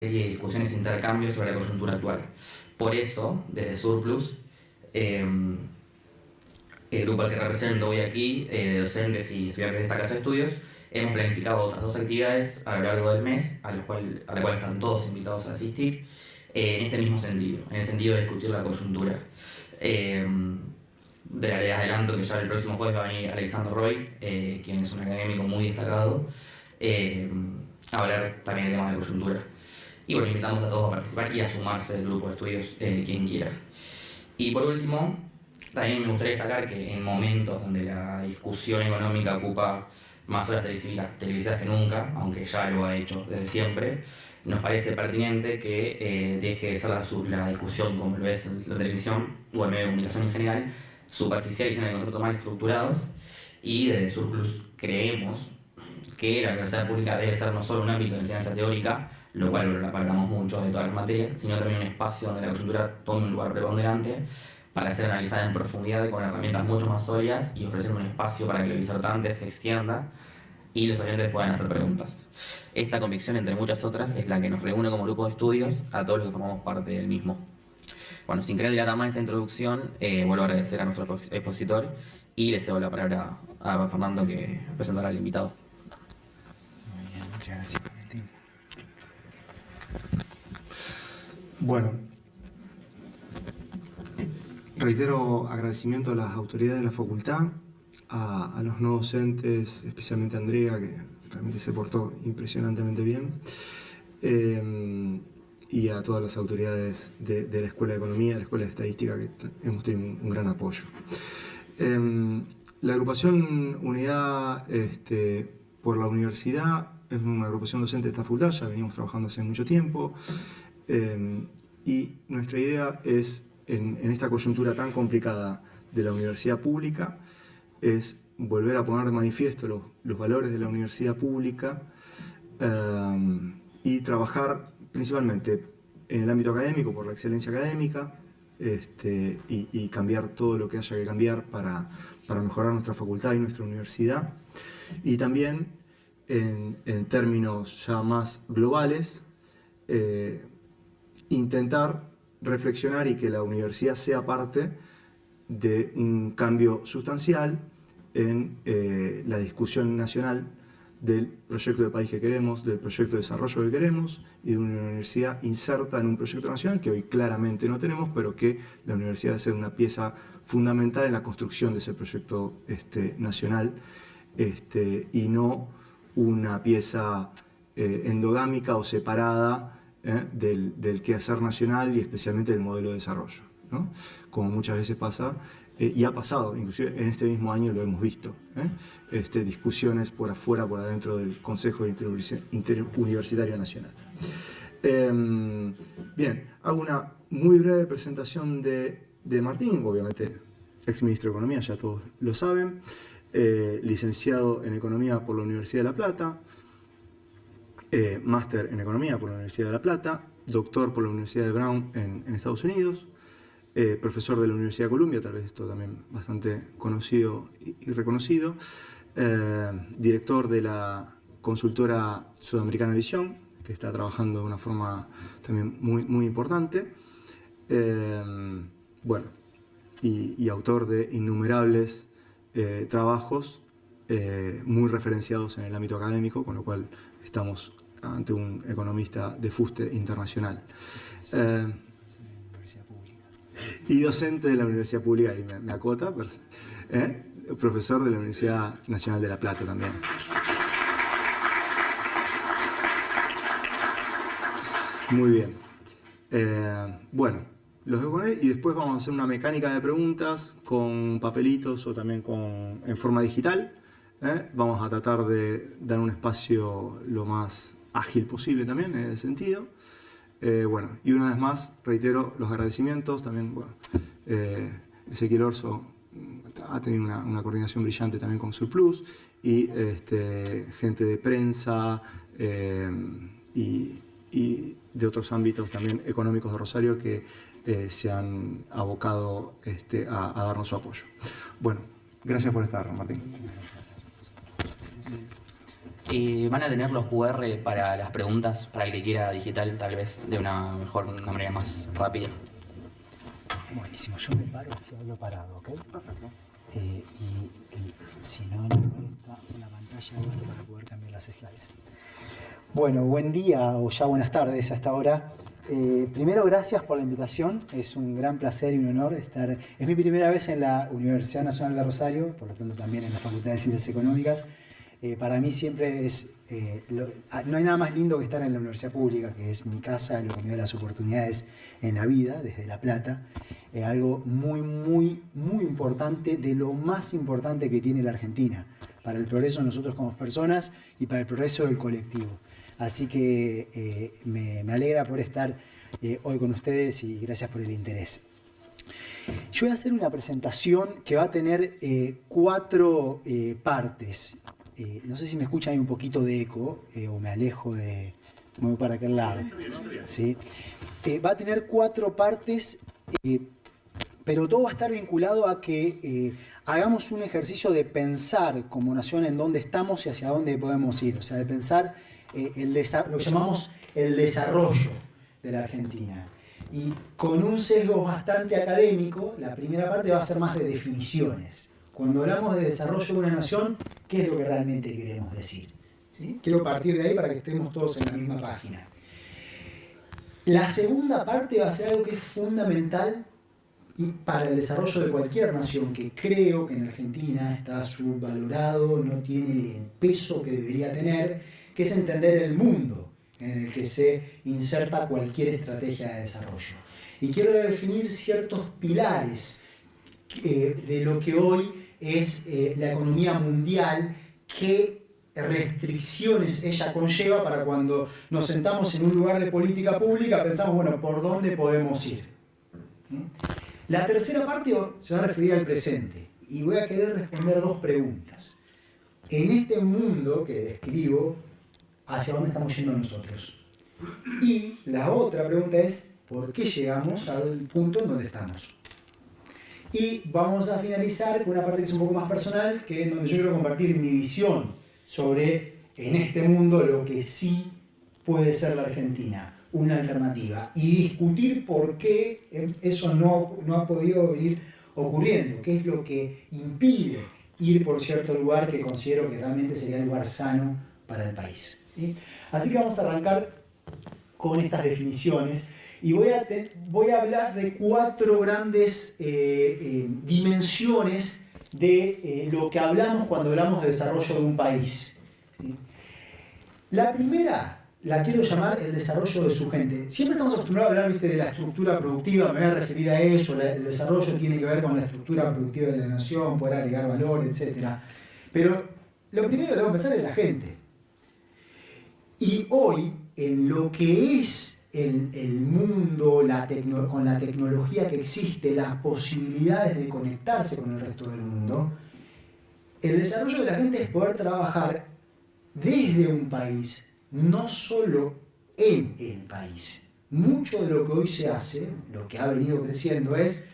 serie de discusiones e intercambios sobre la coyuntura actual. Por eso, desde Surplus, el grupo al que represento hoy aquí, de docentes y estudiantes de esta casa de estudios, hemos planificado otras 2 actividades a lo largo del mes, a la cual están todos invitados a asistir, en este mismo sentido, en el sentido de discutir la coyuntura. Les adelanto que ya el próximo jueves va a venir Alexander Roy, quien es un académico muy destacado, a hablar también de temas de coyuntura. Y bueno, invitamos a todos a participar y a sumarse del grupo de estudios quien quiera. Y por último, también me gustaría destacar que en momentos donde la discusión económica ocupa más horas televisivas que nunca, aunque ya lo ha hecho desde siempre, nos parece pertinente que deje de ser la discusión, como lo es en la televisión o el medio de comunicación en general, superficial y llena de conceptos mal estructurados, y desde Surplus creemos que la universidad pública debe ser no solo un ámbito de enseñanza teórica, lo cual lo apartamos mucho de todas las materias, sino también un espacio donde la coyuntura tome un lugar preponderante para ser analizada en profundidad con herramientas mucho más sólidas y ofrecer un espacio para que el disertante se extienda y los oyentes puedan hacer preguntas. Esta convicción, entre muchas otras, es la que nos reúne como grupo de estudios a todos los que formamos parte del mismo. Bueno, sin querer dilatar más esta introducción, vuelvo a agradecer a nuestro expositor y le cedo la palabra a Fernando, que presentará al invitado. Muy bien, muchas gracias, Valentín. Bueno, reitero agradecimiento a las autoridades de la facultad, a los no docentes, especialmente a Andrea, que realmente se portó impresionantemente bien, y a todas las autoridades de la Escuela de Economía, de la Escuela de Estadística, que hemos tenido un gran apoyo. La agrupación Unidad por la Universidad es una agrupación docente de esta facultad, ya venimos trabajando hace mucho tiempo, y nuestra idea es, en esta coyuntura tan complicada de la universidad pública, es volver a poner de manifiesto los valores de la universidad pública y trabajar principalmente en el ámbito académico por la excelencia académica, y cambiar todo lo que haya que cambiar para mejorar nuestra facultad y nuestra universidad, y también en términos ya más globales, intentar reflexionar y que la universidad sea parte de un cambio sustancial en la discusión nacional del proyecto de país que queremos, del proyecto de desarrollo que queremos, y de una universidad inserta en un proyecto nacional que hoy claramente no tenemos, pero que la universidad debe ser una pieza fundamental en la construcción de ese proyecto nacional, y no una pieza endogámica o separada del quehacer nacional y especialmente del modelo de desarrollo, ¿no? Como muchas veces pasa, y ha pasado, inclusive en este mismo año lo hemos visto, discusiones por afuera, por adentro del Consejo Interuniversitario Nacional. Bien, hago una muy breve presentación de Martín, obviamente exministro de Economía, ya todos lo saben, licenciado en Economía por la Universidad de La Plata, máster en Economía por la Universidad de La Plata, doctor por la Universidad de Brown en Estados Unidos, profesor de la Universidad de Columbia, tal vez esto también bastante conocido y reconocido, director de la consultora Sudamericana Visión, que está trabajando de una forma también muy importante, bueno, y autor de innumerables trabajos muy referenciados en el ámbito académico, con lo cual estamos ante un economista de fuste internacional. Y docente de la Universidad Pública, y me acota, profesor de la Universidad Nacional de La Plata también. Muy bien. Bueno, los dejo con él y después vamos a hacer una mecánica de preguntas con papelitos o también en forma digital. Vamos a tratar de dar un espacio lo más ágil posible también en ese sentido. Bueno, y una vez más, reitero los agradecimientos. También, bueno, Ezequiel Orso ha tenido una coordinación brillante también con Surplus, y gente de prensa y de otros ámbitos también económicos de Rosario que se han abocado a darnos su apoyo. Bueno, gracias por estar, Martín. ¿Van a tener los QR para las preguntas, para el que quiera digital, tal vez de una manera más rápida? Buenísimo, yo me paro así hablo parado, ¿ok? Perfecto. Si no, no molesta en la pantalla hago esto para poder cambiar las slides. Bueno, buen día o ya buenas tardes hasta ahora. Primero, gracias por la invitación. Es un gran placer y un honor estar. Es mi primera vez en la Universidad Nacional de Rosario, por lo tanto también en la Facultad de Ciencias Económicas. Para mí siempre es, no hay nada más lindo que estar en la universidad pública, que es mi casa, lo que me da las oportunidades en la vida, desde La Plata. Algo muy, muy, muy importante, de lo más importante que tiene la Argentina, para el progreso de nosotros como personas y para el progreso del colectivo. Así que me alegra por estar hoy con ustedes y gracias por el interés. Yo voy a hacer una presentación que va a tener 4 partes. No sé si me escuchan, hay un poquito de eco o me alejo me voy para aquel lado. ¿Sí? Va a tener 4 partes, pero todo va a estar vinculado a que hagamos un ejercicio de pensar como nación en dónde estamos y hacia dónde podemos ir. O sea, de pensar lo que llamamos el desarrollo de la Argentina. Y con un sesgo bastante académico, la primera parte va a ser más de definiciones. Cuando hablamos de desarrollo de una nación, ¿qué es lo que realmente queremos decir? ¿Sí? Quiero partir de ahí para que estemos todos en la misma página. La segunda parte va a ser algo que es fundamental y para el desarrollo de cualquier nación, que creo que en Argentina está subvalorado, no tiene el peso que debería tener, que es entender el mundo en el que se inserta cualquier estrategia de desarrollo. Y quiero definir ciertos pilares de lo que hoy es la economía mundial, qué restricciones ella conlleva para cuando nos sentamos en un lugar de política pública, pensamos, bueno, ¿por dónde podemos ir? La tercera parte se va a referir al presente y voy a querer responder 2 preguntas. En este mundo que describo, ¿hacia dónde estamos yendo nosotros? Y la otra pregunta es, ¿por qué llegamos al punto en donde estamos? Y vamos a finalizar con una parte que es un poco más personal, que es donde yo quiero compartir mi visión sobre, en este mundo, lo que sí puede ser la Argentina, una alternativa, y discutir por qué eso no ha podido venir ocurriendo, qué es lo que impide ir por cierto lugar que considero que realmente sería el lugar sano para el país. ¿Sí? Así que vamos a arrancar con estas definiciones y voy a hablar de 4 grandes dimensiones de lo que hablamos cuando hablamos de desarrollo de un país. ¿Sí? La primera la quiero llamar el desarrollo de su gente. Siempre estamos acostumbrados a hablar, ¿viste?, de la estructura productiva, me voy a referir a eso, el desarrollo tiene que ver con la estructura productiva de la nación, poder agregar valor, etc. Pero lo primero que debemos pensar es la gente. Y hoy, en lo que es el mundo, con la tecnología que existe, las posibilidades de conectarse con el resto del mundo, el desarrollo de la gente es poder trabajar desde un país, no solo en el país. Mucho de lo que hoy se hace, lo que ha venido creciendo, es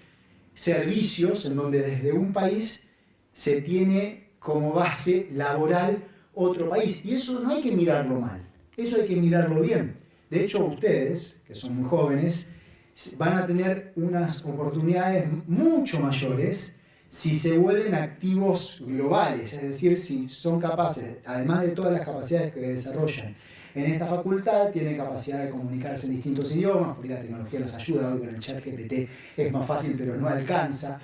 servicios en donde desde un país se tiene como base laboral otro país. Y eso no hay que mirarlo mal, eso hay que mirarlo bien. De hecho, ustedes, que son muy jóvenes, van a tener unas oportunidades mucho mayores si se vuelven activos globales, es decir, si son capaces, además de todas las capacidades que desarrollan en esta facultad, tienen capacidad de comunicarse en distintos idiomas, porque la tecnología los ayuda, hoy con el chat GPT es más fácil pero no alcanza,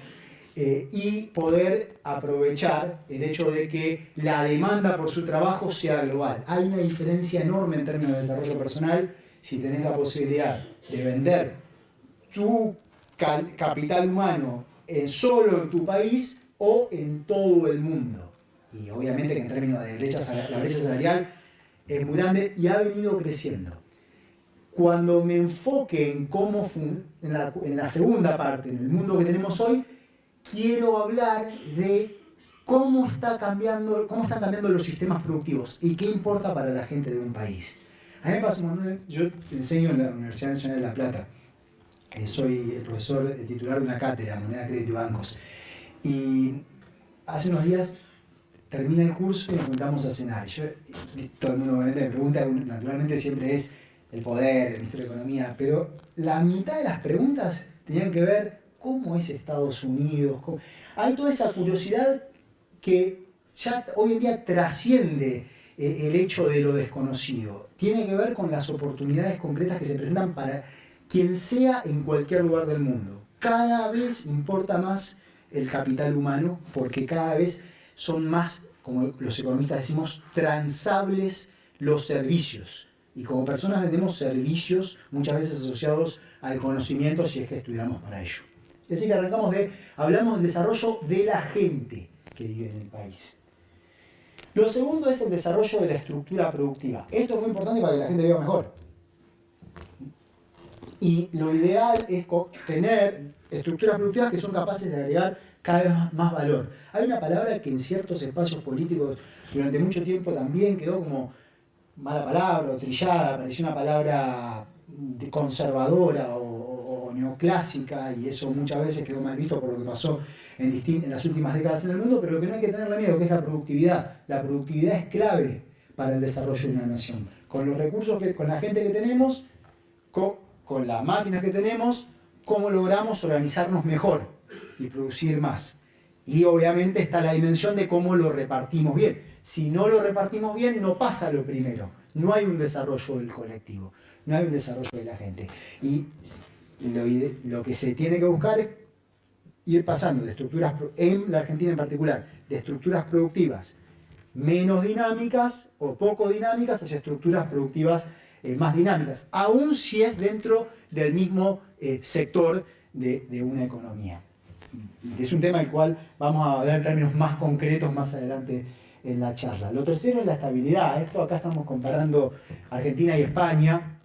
y poder aprovechar el hecho de que la demanda por su trabajo sea global. Hay una diferencia enorme en términos de desarrollo personal si tenés la posibilidad de vender tu capital humano solo en tu país o en todo el mundo. Y obviamente que en términos de la brecha salarial es muy grande y ha venido creciendo. Cuando me enfoque en en la segunda parte, en el mundo que tenemos hoy, quiero hablar de cómo están cambiando los sistemas productivos y qué importa para la gente de un país. A mí me pasa un montón, yo enseño en la Universidad Nacional de La Plata. Soy el profesor titular de una cátedra, Moneda, Crédito y Bancos. Y hace unos días termina el curso y nos juntamos a cenar. Todo el mundo obviamente me pregunta, naturalmente siempre es el poder, el Ministerio de Economía, pero la mitad de las preguntas tenían que ver cómo es Estados Unidos. Hay toda esa curiosidad que ya hoy en día trasciende el hecho de lo desconocido. Tiene que ver con las oportunidades concretas que se presentan para quien sea en cualquier lugar del mundo. Cada vez importa más el capital humano porque cada vez son más, como los economistas decimos, transables los servicios. Y como personas vendemos servicios muchas veces asociados al conocimiento si es que estudiamos para ello. Así que hablamos del desarrollo de la gente que vive en el país. Lo segundo es el desarrollo de la estructura productiva. Esto es muy importante para que la gente viva mejor. Y lo ideal es tener estructuras productivas que son capaces de agregar cada vez más valor. Hay una palabra que en ciertos espacios políticos durante mucho tiempo también quedó como mala palabra o trillada, parecía una palabra conservadora o neoclásica, y eso muchas veces quedó mal visto por lo que pasó en las últimas décadas en el mundo, pero que no hay que tenerle miedo, que es la productividad. La productividad es clave para el desarrollo de una nación. Con los recursos, con la gente que tenemos, con las máquinas que tenemos, cómo logramos organizarnos mejor y producir más. Y obviamente está la dimensión de cómo lo repartimos bien. Si no lo repartimos bien, no pasa lo primero. No hay un desarrollo del colectivo, no hay un desarrollo de la gente. Y lo que se tiene que buscar es ir pasando de estructuras, en la Argentina en particular, de estructuras productivas menos dinámicas o poco dinámicas hacia estructuras productivas más dinámicas, aun si es dentro del mismo sector de una economía. Es un tema del cual vamos a hablar en términos más concretos más adelante en la charla. Lo tercero es la estabilidad. Esto acá estamos comparando Argentina y España,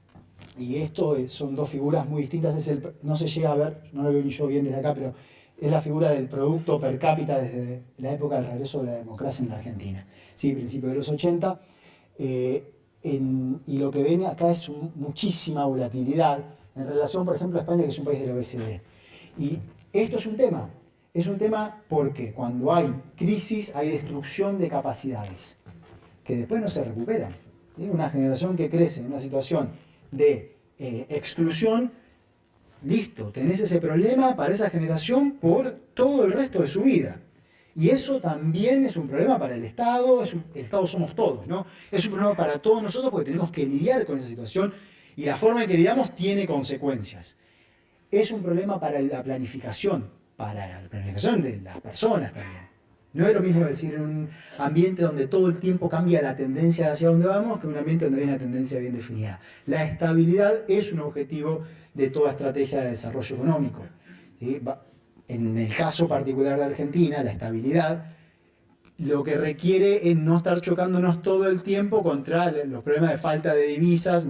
y esto son dos figuras muy distintas. No se llega a ver, no lo veo ni yo bien desde acá, pero es la figura del producto per cápita desde la época del regreso de la democracia en la Argentina, sí, principios de los 80. Y lo que ven acá es muchísima volatilidad en relación, por ejemplo, a España, que es un país de la OECD. Y esto es un tema porque cuando hay crisis hay destrucción de capacidades que después no se recuperan. ¿Sí? Una generación que crece en una situación de exclusión, listo, tenés ese problema para esa generación por todo el resto de su vida. Y eso también es un problema para el Estado, el Estado somos todos, ¿no? Es un problema para todos nosotros porque tenemos que lidiar con esa situación y la forma en que lidiamos tiene consecuencias. Es un problema para la planificación de las personas también. No es lo mismo decir en un ambiente donde todo el tiempo cambia la tendencia hacia dónde vamos que en un ambiente donde hay una tendencia bien definida. La estabilidad es un objetivo de toda estrategia de desarrollo económico. ¿Sí? En el caso particular de Argentina, la estabilidad lo que requiere es no estar chocándonos todo el tiempo contra los problemas de falta de divisas.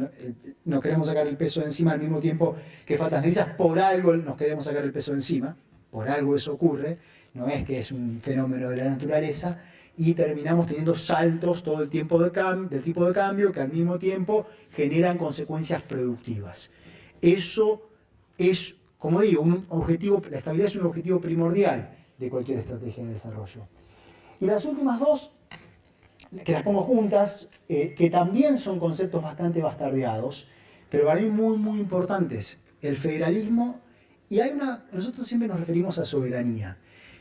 Nos queremos sacar el peso de encima al mismo tiempo que faltan divisas. Por algo nos queremos sacar el peso de encima, por algo eso ocurre. No es que es un fenómeno de la naturaleza, y terminamos teniendo saltos todo el tiempo del tipo de cambio que al mismo tiempo generan consecuencias productivas. Eso es, como digo, la estabilidad es un objetivo primordial de cualquier estrategia de desarrollo. Y las últimas dos, que las pongo juntas, que también son conceptos bastante bastardeados, pero para mí muy, muy importantes: el federalismo, y nosotros siempre nos referimos a soberanía.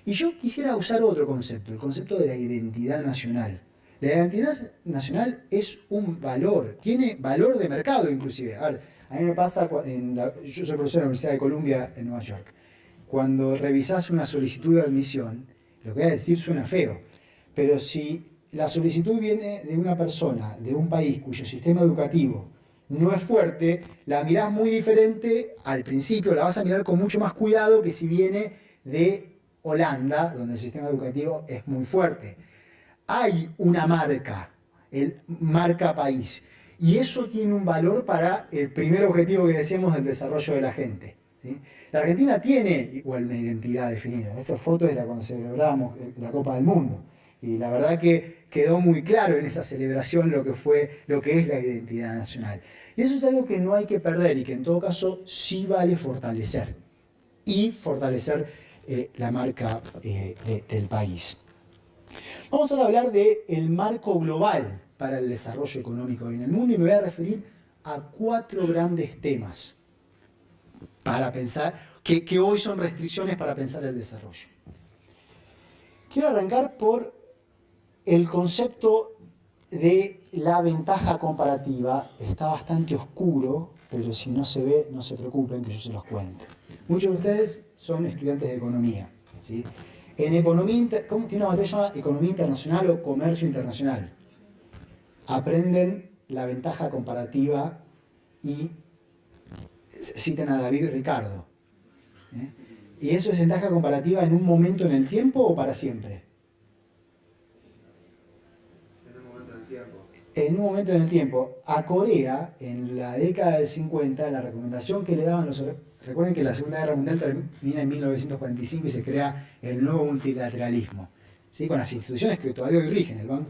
Y yo quisiera usar otro concepto, el concepto de la identidad nacional. La identidad nacional es un valor, tiene valor de mercado inclusive. A mí me pasa, yo soy profesor en la Universidad de Columbia en Nueva York. Cuando revisás una solicitud de admisión, lo que voy a decir suena feo, pero si la solicitud viene de una persona, de un país cuyo sistema educativo no es fuerte, la mirás muy diferente al principio, la vas a mirar con mucho más cuidado que si viene de Holanda, donde el sistema educativo es muy fuerte. Hay una marca, el marca país, y eso tiene un valor para el primer objetivo que decíamos del desarrollo de la gente. ¿Sí? La Argentina tiene igual una identidad definida. Esa foto era cuando celebramos la Copa del Mundo, y la verdad que quedó muy claro en esa celebración lo que es la identidad nacional. Y eso es algo que no hay que perder y que en todo caso sí vale fortalecer. Y fortalecer la marca del país. Vamos ahora a hablar del marco global para el desarrollo económico en el mundo y me voy a referir a 4 grandes temas para pensar, que hoy son restricciones para pensar el desarrollo. Quiero arrancar por el concepto de la ventaja comparativa. Está bastante oscuro, pero si no se ve, no se preocupen que yo se los cuento. Muchos de ustedes son estudiantes de economía, ¿sí? En economía, ¿cómo tiene una materia llamada Economía Internacional o Comercio Internacional? Aprenden la ventaja comparativa y citan a David Ricardo. ¿Y eso es ventaja comparativa en un momento en el tiempo o para siempre? En un momento en el tiempo. En un momento en el tiempo. A Corea, en la década del 50, la recomendación que le daban los... Recuerden que la Segunda Guerra Mundial termina en 1945 y se crea el nuevo multilateralismo, ¿sí? Con las instituciones que todavía hoy rigen, el banco.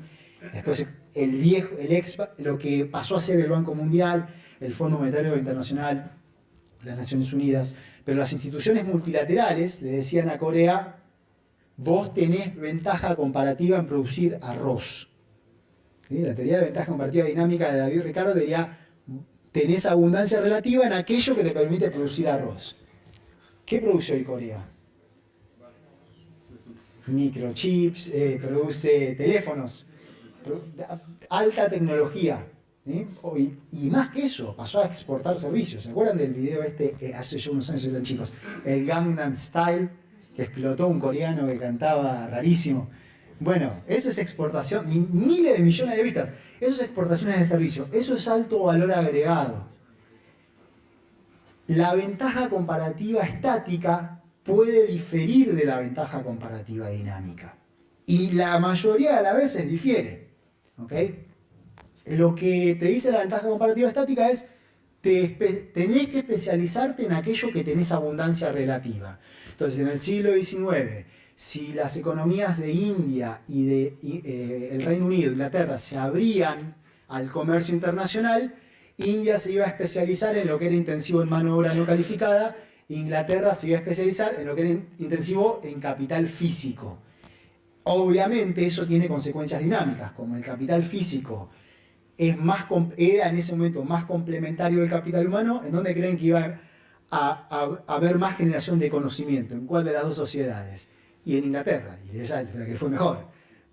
Después lo que pasó a ser el Banco Mundial, el Fondo Monetario Internacional, las Naciones Unidas, pero las instituciones multilaterales le decían a Corea: vos tenés ventaja comparativa en producir arroz. ¿Sí? La teoría de ventaja comparativa dinámica de David Ricardo diría: tenés abundancia relativa en aquello que te permite producir arroz. ¿Qué produce hoy Corea? Microchips, produce teléfonos, alta tecnología. ¿Sí? Y más que eso, pasó a exportar servicios. ¿Se acuerdan del video hace ya unos años eran chicos? El Gangnam Style, que explotó un coreano que cantaba rarísimo. Bueno, eso es exportación, miles de millones de vistas. Eso es exportaciones de servicios. Eso es alto valor agregado. La ventaja comparativa estática puede diferir de la ventaja comparativa dinámica. Y la mayoría de las veces difiere. ¿Ok? Lo que te dice la ventaja comparativa estática es: tenés que especializarte en aquello que tenés abundancia relativa. Entonces, en el siglo XIX, si las economías de India y el Reino Unido, Inglaterra, se abrían al comercio internacional, India se iba a especializar en lo que era intensivo en mano de obra no calificada, Inglaterra se iba a especializar en lo que era intensivo en capital físico. Obviamente eso tiene consecuencias dinámicas, como el capital físico era en ese momento más complementario del capital humano. ¿En dónde creen que iba a haber más generación de conocimiento? ¿En cuál de las dos sociedades? Y en Inglaterra, y esa es la que fue mejor.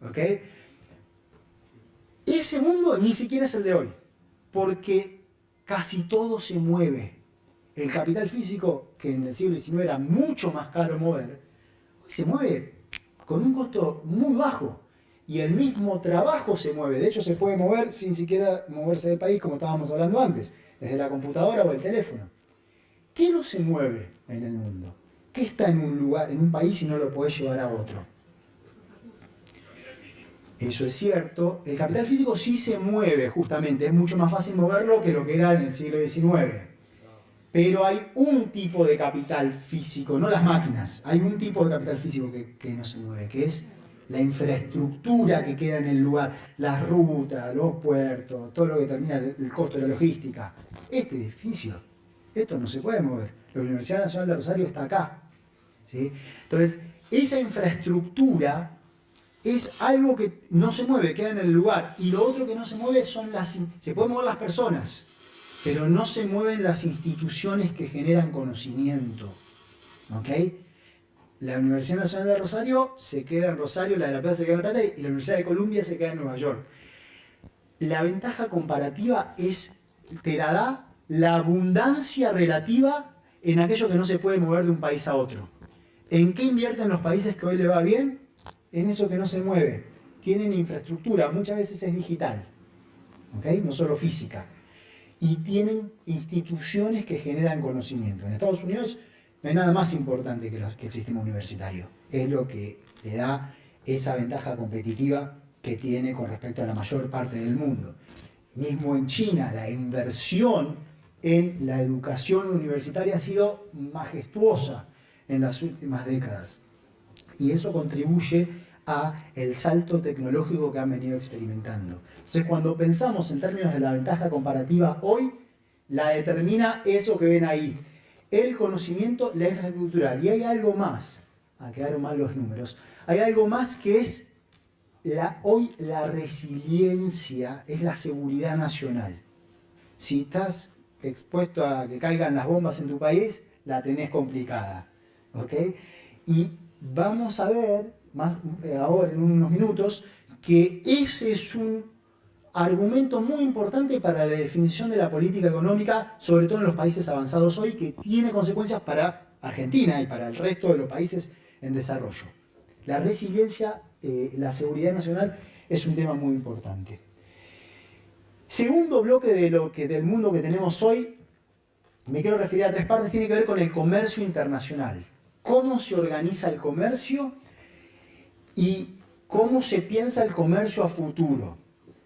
¿Ok? Ese mundo ni siquiera es el de hoy, porque casi todo se mueve. El capital físico, que en el siglo XIX era mucho más caro mover, hoy se mueve con un costo muy bajo. Y el mismo trabajo se mueve. De hecho, se puede mover sin siquiera moverse del país, como estábamos hablando antes, desde la computadora o el teléfono. ¿Qué no se mueve en el mundo? ¿Qué está en un lugar, en un país, y no lo podés llevar a otro? Eso es cierto. El capital físico sí se mueve, justamente. Es mucho más fácil moverlo que lo que era en el siglo XIX. Pero hay un tipo de capital físico, no las máquinas. Hay un tipo de capital físico que no se mueve, que es la infraestructura que queda en el lugar, las rutas, los puertos, todo lo que termina el costo de la logística. Este edificio, esto no se puede mover. La Universidad Nacional de Rosario está acá. ¿Sí? Entonces, esa infraestructura es algo que no se mueve, queda en el lugar. Y lo otro que no se mueve se pueden mover las personas, pero no se mueven las instituciones que generan conocimiento. ¿Ok? La Universidad Nacional de Rosario se queda en Rosario, la de La Plata se queda en La Plata, y la Universidad de Columbia se queda en Nueva York. La ventaja comparativa te la da la abundancia relativa en aquello que no se puede mover de un país a otro. ¿En qué invierten los países que hoy le va bien? En eso que no se mueve. Tienen infraestructura, muchas veces es digital, ¿okay? No solo física. Y tienen instituciones que generan conocimiento. En Estados Unidos no hay nada más importante que el sistema universitario. Es lo que le da esa ventaja competitiva que tiene con respecto a la mayor parte del mundo. Mismo en China, la inversión en la educación universitaria ha sido majestuosa en las últimas décadas. Y eso contribuye a el salto tecnológico que han venido experimentando. Entonces, cuando pensamos en términos de la ventaja comparativa hoy, la determina eso que ven ahí. El conocimiento, la infraestructura. Y hay algo más. Quedaron mal los números. Hay algo más que es hoy la resiliencia es la seguridad nacional. Si estás expuesto a que caigan las bombas en tu país, la tenés complicada. ¿Ok? Y vamos a ver, más ahora en unos minutos, que ese es un argumento muy importante para la definición de la política económica, sobre todo en los países avanzados hoy, que tiene consecuencias para Argentina y para el resto de los países en desarrollo. La resiliencia, la seguridad nacional es un tema muy importante. Segundo bloque del mundo que tenemos hoy, me quiero referir a tres partes, tiene que ver con el comercio internacional. Cómo se organiza el comercio y cómo se piensa el comercio a futuro.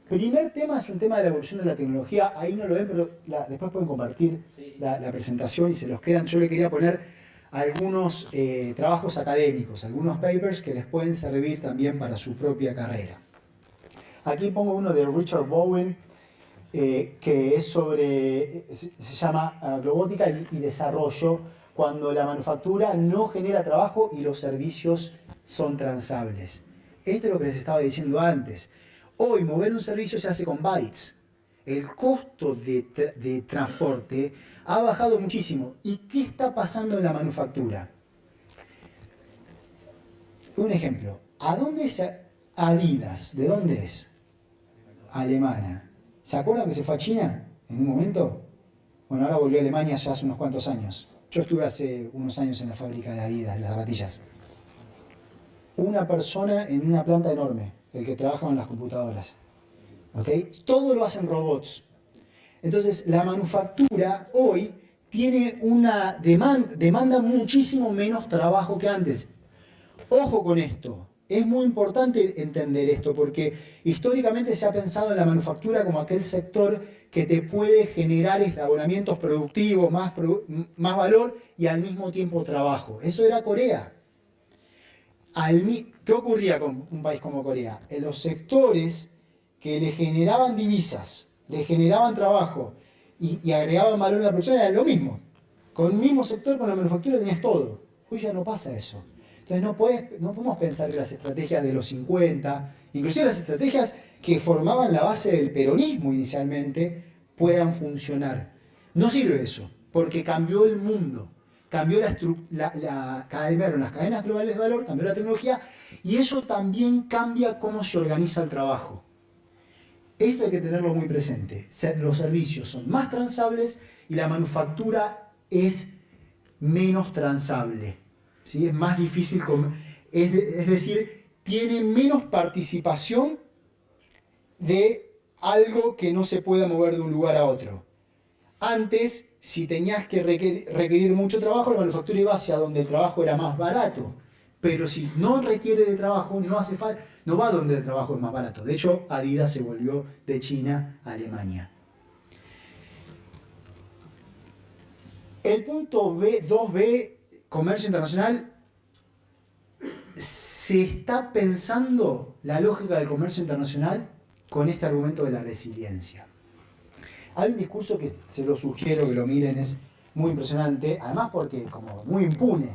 Primer tema es un tema de la evolución de la tecnología. Ahí no lo ven, pero después pueden compartir la presentación y se los quedan. Yo le quería poner algunos trabajos académicos, algunos papers que les pueden servir también para su propia carrera. Aquí pongo uno de Richard Bowen, que es sobre, se llama Robótica y Desarrollo, cuando la manufactura no genera trabajo y los servicios son transables. Esto es lo que les estaba diciendo antes. Hoy mover un servicio se hace con bytes. El costo de transporte ha bajado muchísimo. ¿Y qué está pasando en la manufactura? Un ejemplo. ¿A dónde es Adidas? ¿De dónde es? Alemana. ¿Se acuerdan que se fue a China en un momento? Bueno, ahora volvió a Alemania ya hace unos cuantos años. Yo estuve hace unos años en la fábrica de Adidas, las zapatillas. Una persona en una planta enorme, el que trabaja en las computadoras. ¿Okay? Todo lo hacen robots. Entonces, la manufactura hoy tiene una demanda muchísimo menos trabajo que antes. Ojo con esto. Es muy importante entender esto porque históricamente se ha pensado en la manufactura como aquel sector que te puede generar eslabonamientos productivos, más valor y al mismo tiempo trabajo. Eso era Corea. ¿Qué ocurría con un país como Corea? En los sectores que le generaban divisas, le generaban trabajo y agregaban valor a la producción era lo mismo. Con el mismo sector, con la manufactura tenías todo. Hoy ya no pasa eso. Entonces no podemos pensar que las estrategias de los 50, inclusive las estrategias que formaban la base del peronismo inicialmente, puedan funcionar. No sirve eso, porque cambió el mundo, cambió las cadenas globales de valor, cambió la tecnología, y eso también cambia cómo se organiza el trabajo. Esto hay que tenerlo muy presente. Los servicios son más transables y la manufactura es menos transable. ¿Sí? Es más difícil, es decir, tiene menos participación de algo que no se pueda mover de un lugar a otro. Antes, si tenías que requerir mucho trabajo, la manufactura iba hacia donde el trabajo era más barato. Pero si no requiere de trabajo, no va donde el trabajo es más barato. De hecho, Adidas se volvió de China a Alemania. El punto 2b, comercio internacional, se está pensando la lógica del comercio internacional con este argumento de la resiliencia. Hay un discurso que se lo sugiero que lo miren, es muy impresionante, además porque como muy impune.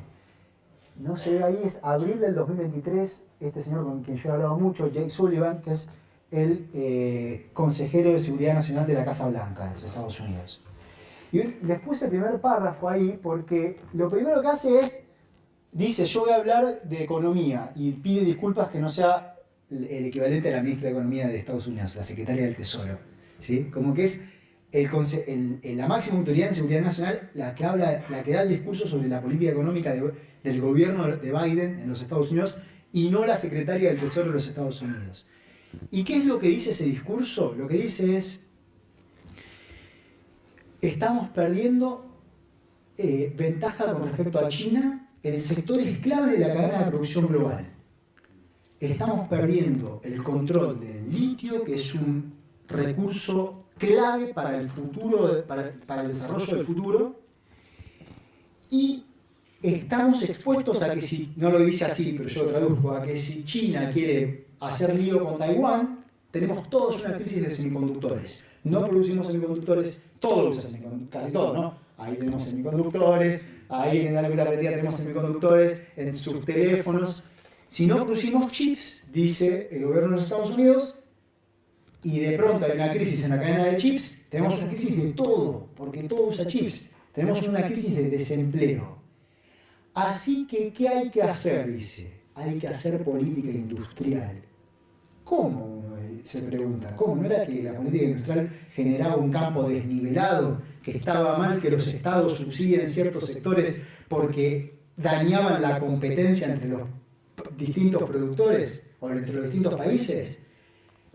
No se ve ahí, es abril del 2023, este señor con quien yo he hablado mucho, Jake Sullivan, que es el consejero de Seguridad Nacional de la Casa Blanca de los Estados Unidos. Y les puse el primer párrafo ahí porque lo primero que hace dice, yo voy a hablar de economía y pide disculpas que no sea el equivalente a la ministra de Economía de Estados Unidos, la secretaria del Tesoro. ¿Sí? Como que es la máxima autoridad en seguridad nacional la que da el discurso sobre la política económica del gobierno de Biden en los Estados Unidos y no la secretaria del Tesoro de los Estados Unidos. ¿Y qué es lo que dice ese discurso? Lo que dice es, estamos perdiendo ventaja con respecto a China en sectores clave de la cadena de producción global. Estamos perdiendo el control del litio, que es un recurso clave para el futuro, para el desarrollo del futuro, y estamos expuestos a que si, no lo dice así, pero yo lo traduzco, a que si China quiere hacer lío con Taiwán, tenemos todos una crisis de semiconductores. No producimos semiconductores, todos usan semiconductores, casi todos, ¿no? Ahí tenemos semiconductores, ahí en la cuenta prendida tenemos semiconductores, en sus teléfonos. si no producimos chips, dice el gobierno de los Estados Unidos, y de pronto hay una crisis en la cadena de chips, tenemos una crisis de todo, porque todo usa chips. Tenemos una crisis de desempleo. Así que, ¿qué hay que hacer? Dice, hay que hacer política industrial. ¿Cómo? Uno se pregunta. ¿Cómo? ¿No era que la política industrial generaba un campo desnivelado, que estaba mal que los estados subsidien ciertos sectores porque dañaban la competencia entre los distintos productores o entre los distintos países?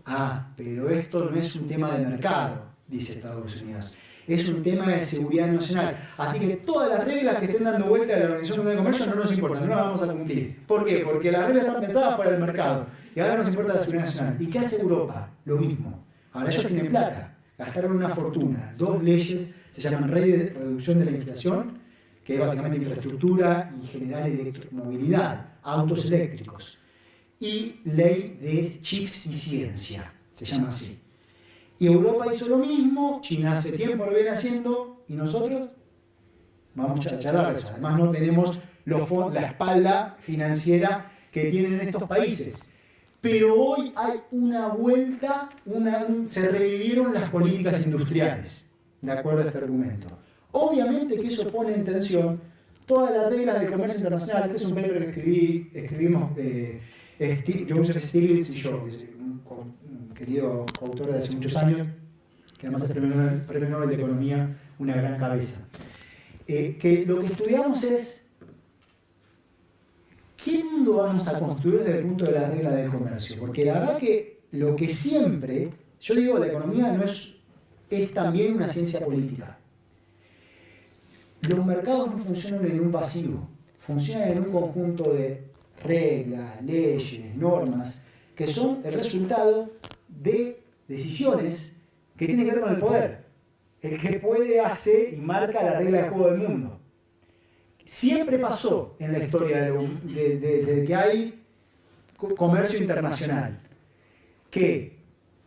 Ah, pero esto no es un tema de mercado, dice Estados Unidos. Es un tema de seguridad nacional. Así que todas las reglas que estén dando vuelta a la Organización Mundial de Comercio no nos importan, no las vamos a cumplir. ¿Por qué? Porque las reglas están pensadas para el mercado y ahora nos importa la seguridad nacional. ¿Y qué hace Europa? Lo mismo. Ahora ellos tienen plata, gastaron una fortuna. 2 leyes se llaman Ley de Reducción de la Inflación, que es básicamente infraestructura y generar electromovilidad, autos eléctricos. Y Ley de Chips y Ciencia, se llama así. Y Europa hizo lo mismo, China hace tiempo lo viene haciendo, y nosotros vamos a charlar de eso. Además no tenemos la espalda financiera que tienen estos países. Pero hoy hay una vuelta, se revivieron las políticas industriales, de acuerdo a este argumento. Obviamente que eso pone en tensión todas las reglas del comercio internacional. Este es un paper que escribimos Joseph Stiglitz y yo, un querido autor de hace muchos años, que además es premio Nobel de Economía, una gran cabeza. Que lo que estudiamos es qué mundo vamos a construir desde el punto de la regla del comercio. Porque la verdad que lo que siempre, yo digo, la economía no es también una ciencia política. Los mercados no funcionan en un vacío, funcionan en un conjunto de reglas, leyes, normas, que son el resultado de decisiones que tienen que ver con el poder. El que puede hace y marca la regla de juego del mundo. Siempre pasó en la historia de que hay comercio internacional, que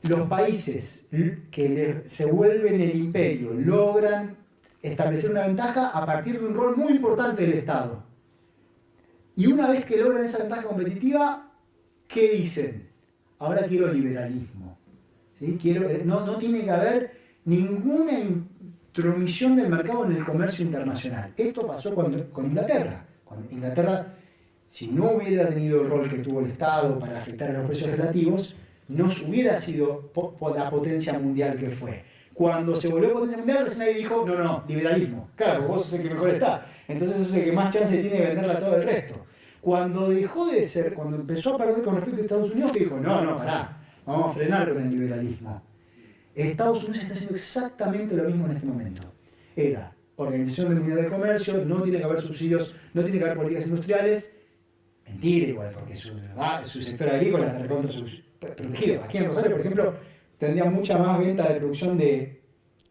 los países que se vuelven el imperio logran establecer una ventaja a partir de un rol muy importante del Estado. Y una vez que logran esa ventaja competitiva, ¿qué dicen? Ahora quiero liberalismo. ¿Sí? No tiene que haber ninguna intromisión del mercado en el comercio internacional. Esto pasó con Inglaterra. Cuando Inglaterra, si no hubiera tenido el rol que tuvo el Estado para afectar a los precios relativos, no hubiera sido la potencia mundial que fue. Cuando se volvió potencia mundial, recién ahí dijo, no, liberalismo. Claro, vos sos el que mejor está. Entonces sos el que más chance tiene de venderla a todo el resto. Cuando dejó de ser, cuando empezó a perder con respecto a Estados Unidos, que dijo, no, pará, vamos a frenar con el liberalismo. Estados Unidos está haciendo exactamente lo mismo en este momento. Era Organización Mundial del Comercio, no tiene que haber subsidios, no tiene que haber políticas industriales. Mentira igual, porque su sector agrícola está recontra protegido. Aquí en Rosario, por ejemplo, tendría mucha más venta de producción de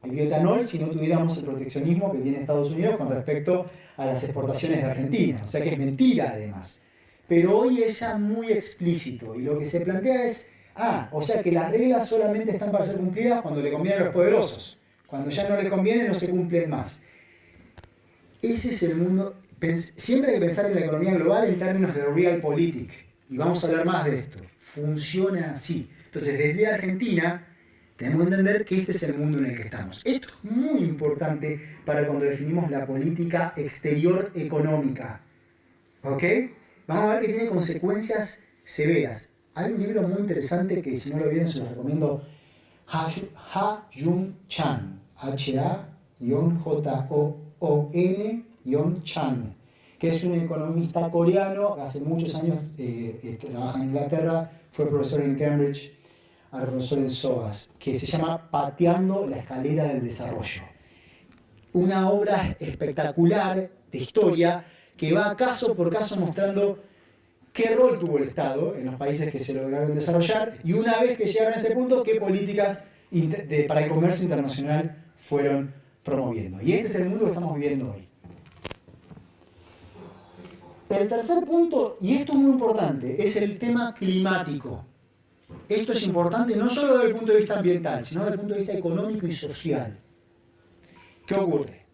bioetanol si no tuviéramos el proteccionismo que tiene Estados Unidos con respecto a las exportaciones de Argentina. O sea que es mentira además. Pero hoy es ya muy explícito y lo que se plantea es, o sea que las reglas solamente están para ser cumplidas cuando le conviene a los poderosos. Cuando ya no les conviene no se cumplen más. Ese es el mundo. Siempre hay que pensar en la economía global en términos de realpolitik. Y vamos a hablar más de esto. Funciona así. Entonces, desde Argentina, tenemos que entender que este es el mundo en el que estamos. Esto es muy importante para cuando definimos la política exterior económica. ¿Ok? Vamos a ver que tiene consecuencias severas. Hay un libro muy interesante que, si no lo vieron, se lo recomiendo. Ha-Joon Chang. H-A-J-O-O-N-Chang. Que es un economista coreano, hace muchos años trabaja en Inglaterra, fue profesor en Cambridge, ahora profesor en SOAS, que se llama Pateando la escalera del desarrollo. Una obra espectacular de historia que va caso por caso mostrando qué rol tuvo el Estado en los países que se lograron desarrollar y una vez que llegaron a ese punto, qué políticas para el comercio internacional fueron promoviendo. Y este es el mundo que estamos viviendo hoy. El tercer punto, y esto es muy importante, es el tema climático. Esto es importante no solo desde el punto de vista ambiental, sino desde el punto de vista económico y social. ¿Qué ocurre?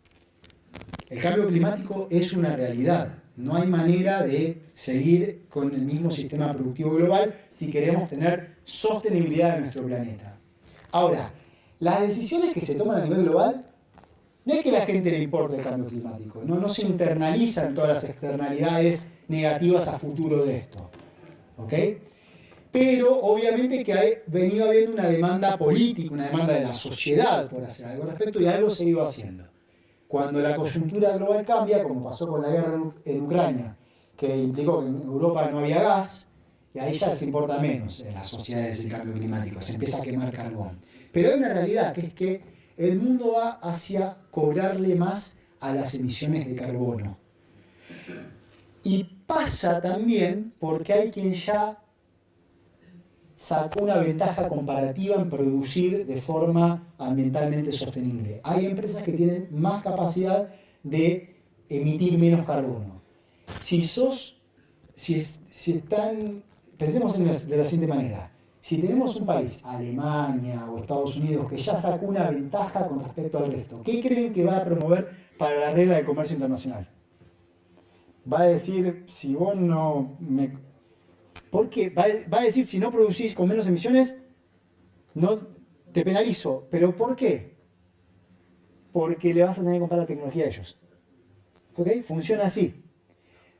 El cambio climático es una realidad. No hay manera de seguir con el mismo sistema productivo global si queremos tener sostenibilidad de nuestro planeta. Ahora, las decisiones que se toman a nivel global, no es que a la gente le importe el cambio climático, no se internalizan todas las externalidades negativas a futuro de esto. ¿Ok? Pero obviamente que ha venido habiendo una demanda política, una demanda de la sociedad por hacer algo al respecto, y algo se ha ido haciendo. Cuando la coyuntura global cambia, como pasó con la guerra en Ucrania, que implicó que en Europa no había gas, y ahí ya se importa menos en las sociedades el cambio climático, se empieza a quemar carbón. Pero hay una realidad, que es que el mundo va hacia cobrarle más a las emisiones de carbono. Y pasa también porque hay quien ya sacó una ventaja comparativa en producir de forma ambientalmente sostenible. Hay empresas que tienen más capacidad de emitir menos carbono. Pensemos de la siguiente manera. Si tenemos un país, Alemania o Estados Unidos, que ya sacó una ventaja con respecto al resto, ¿qué creen que va a promover para la regla del comercio internacional? Va a decir, si vos no me... ¿Por qué? Va a decir, si no producís con menos emisiones, no te penalizo. ¿Pero por qué? Porque le vas a tener que comprar la tecnología a ellos. ¿Ok? Funciona así.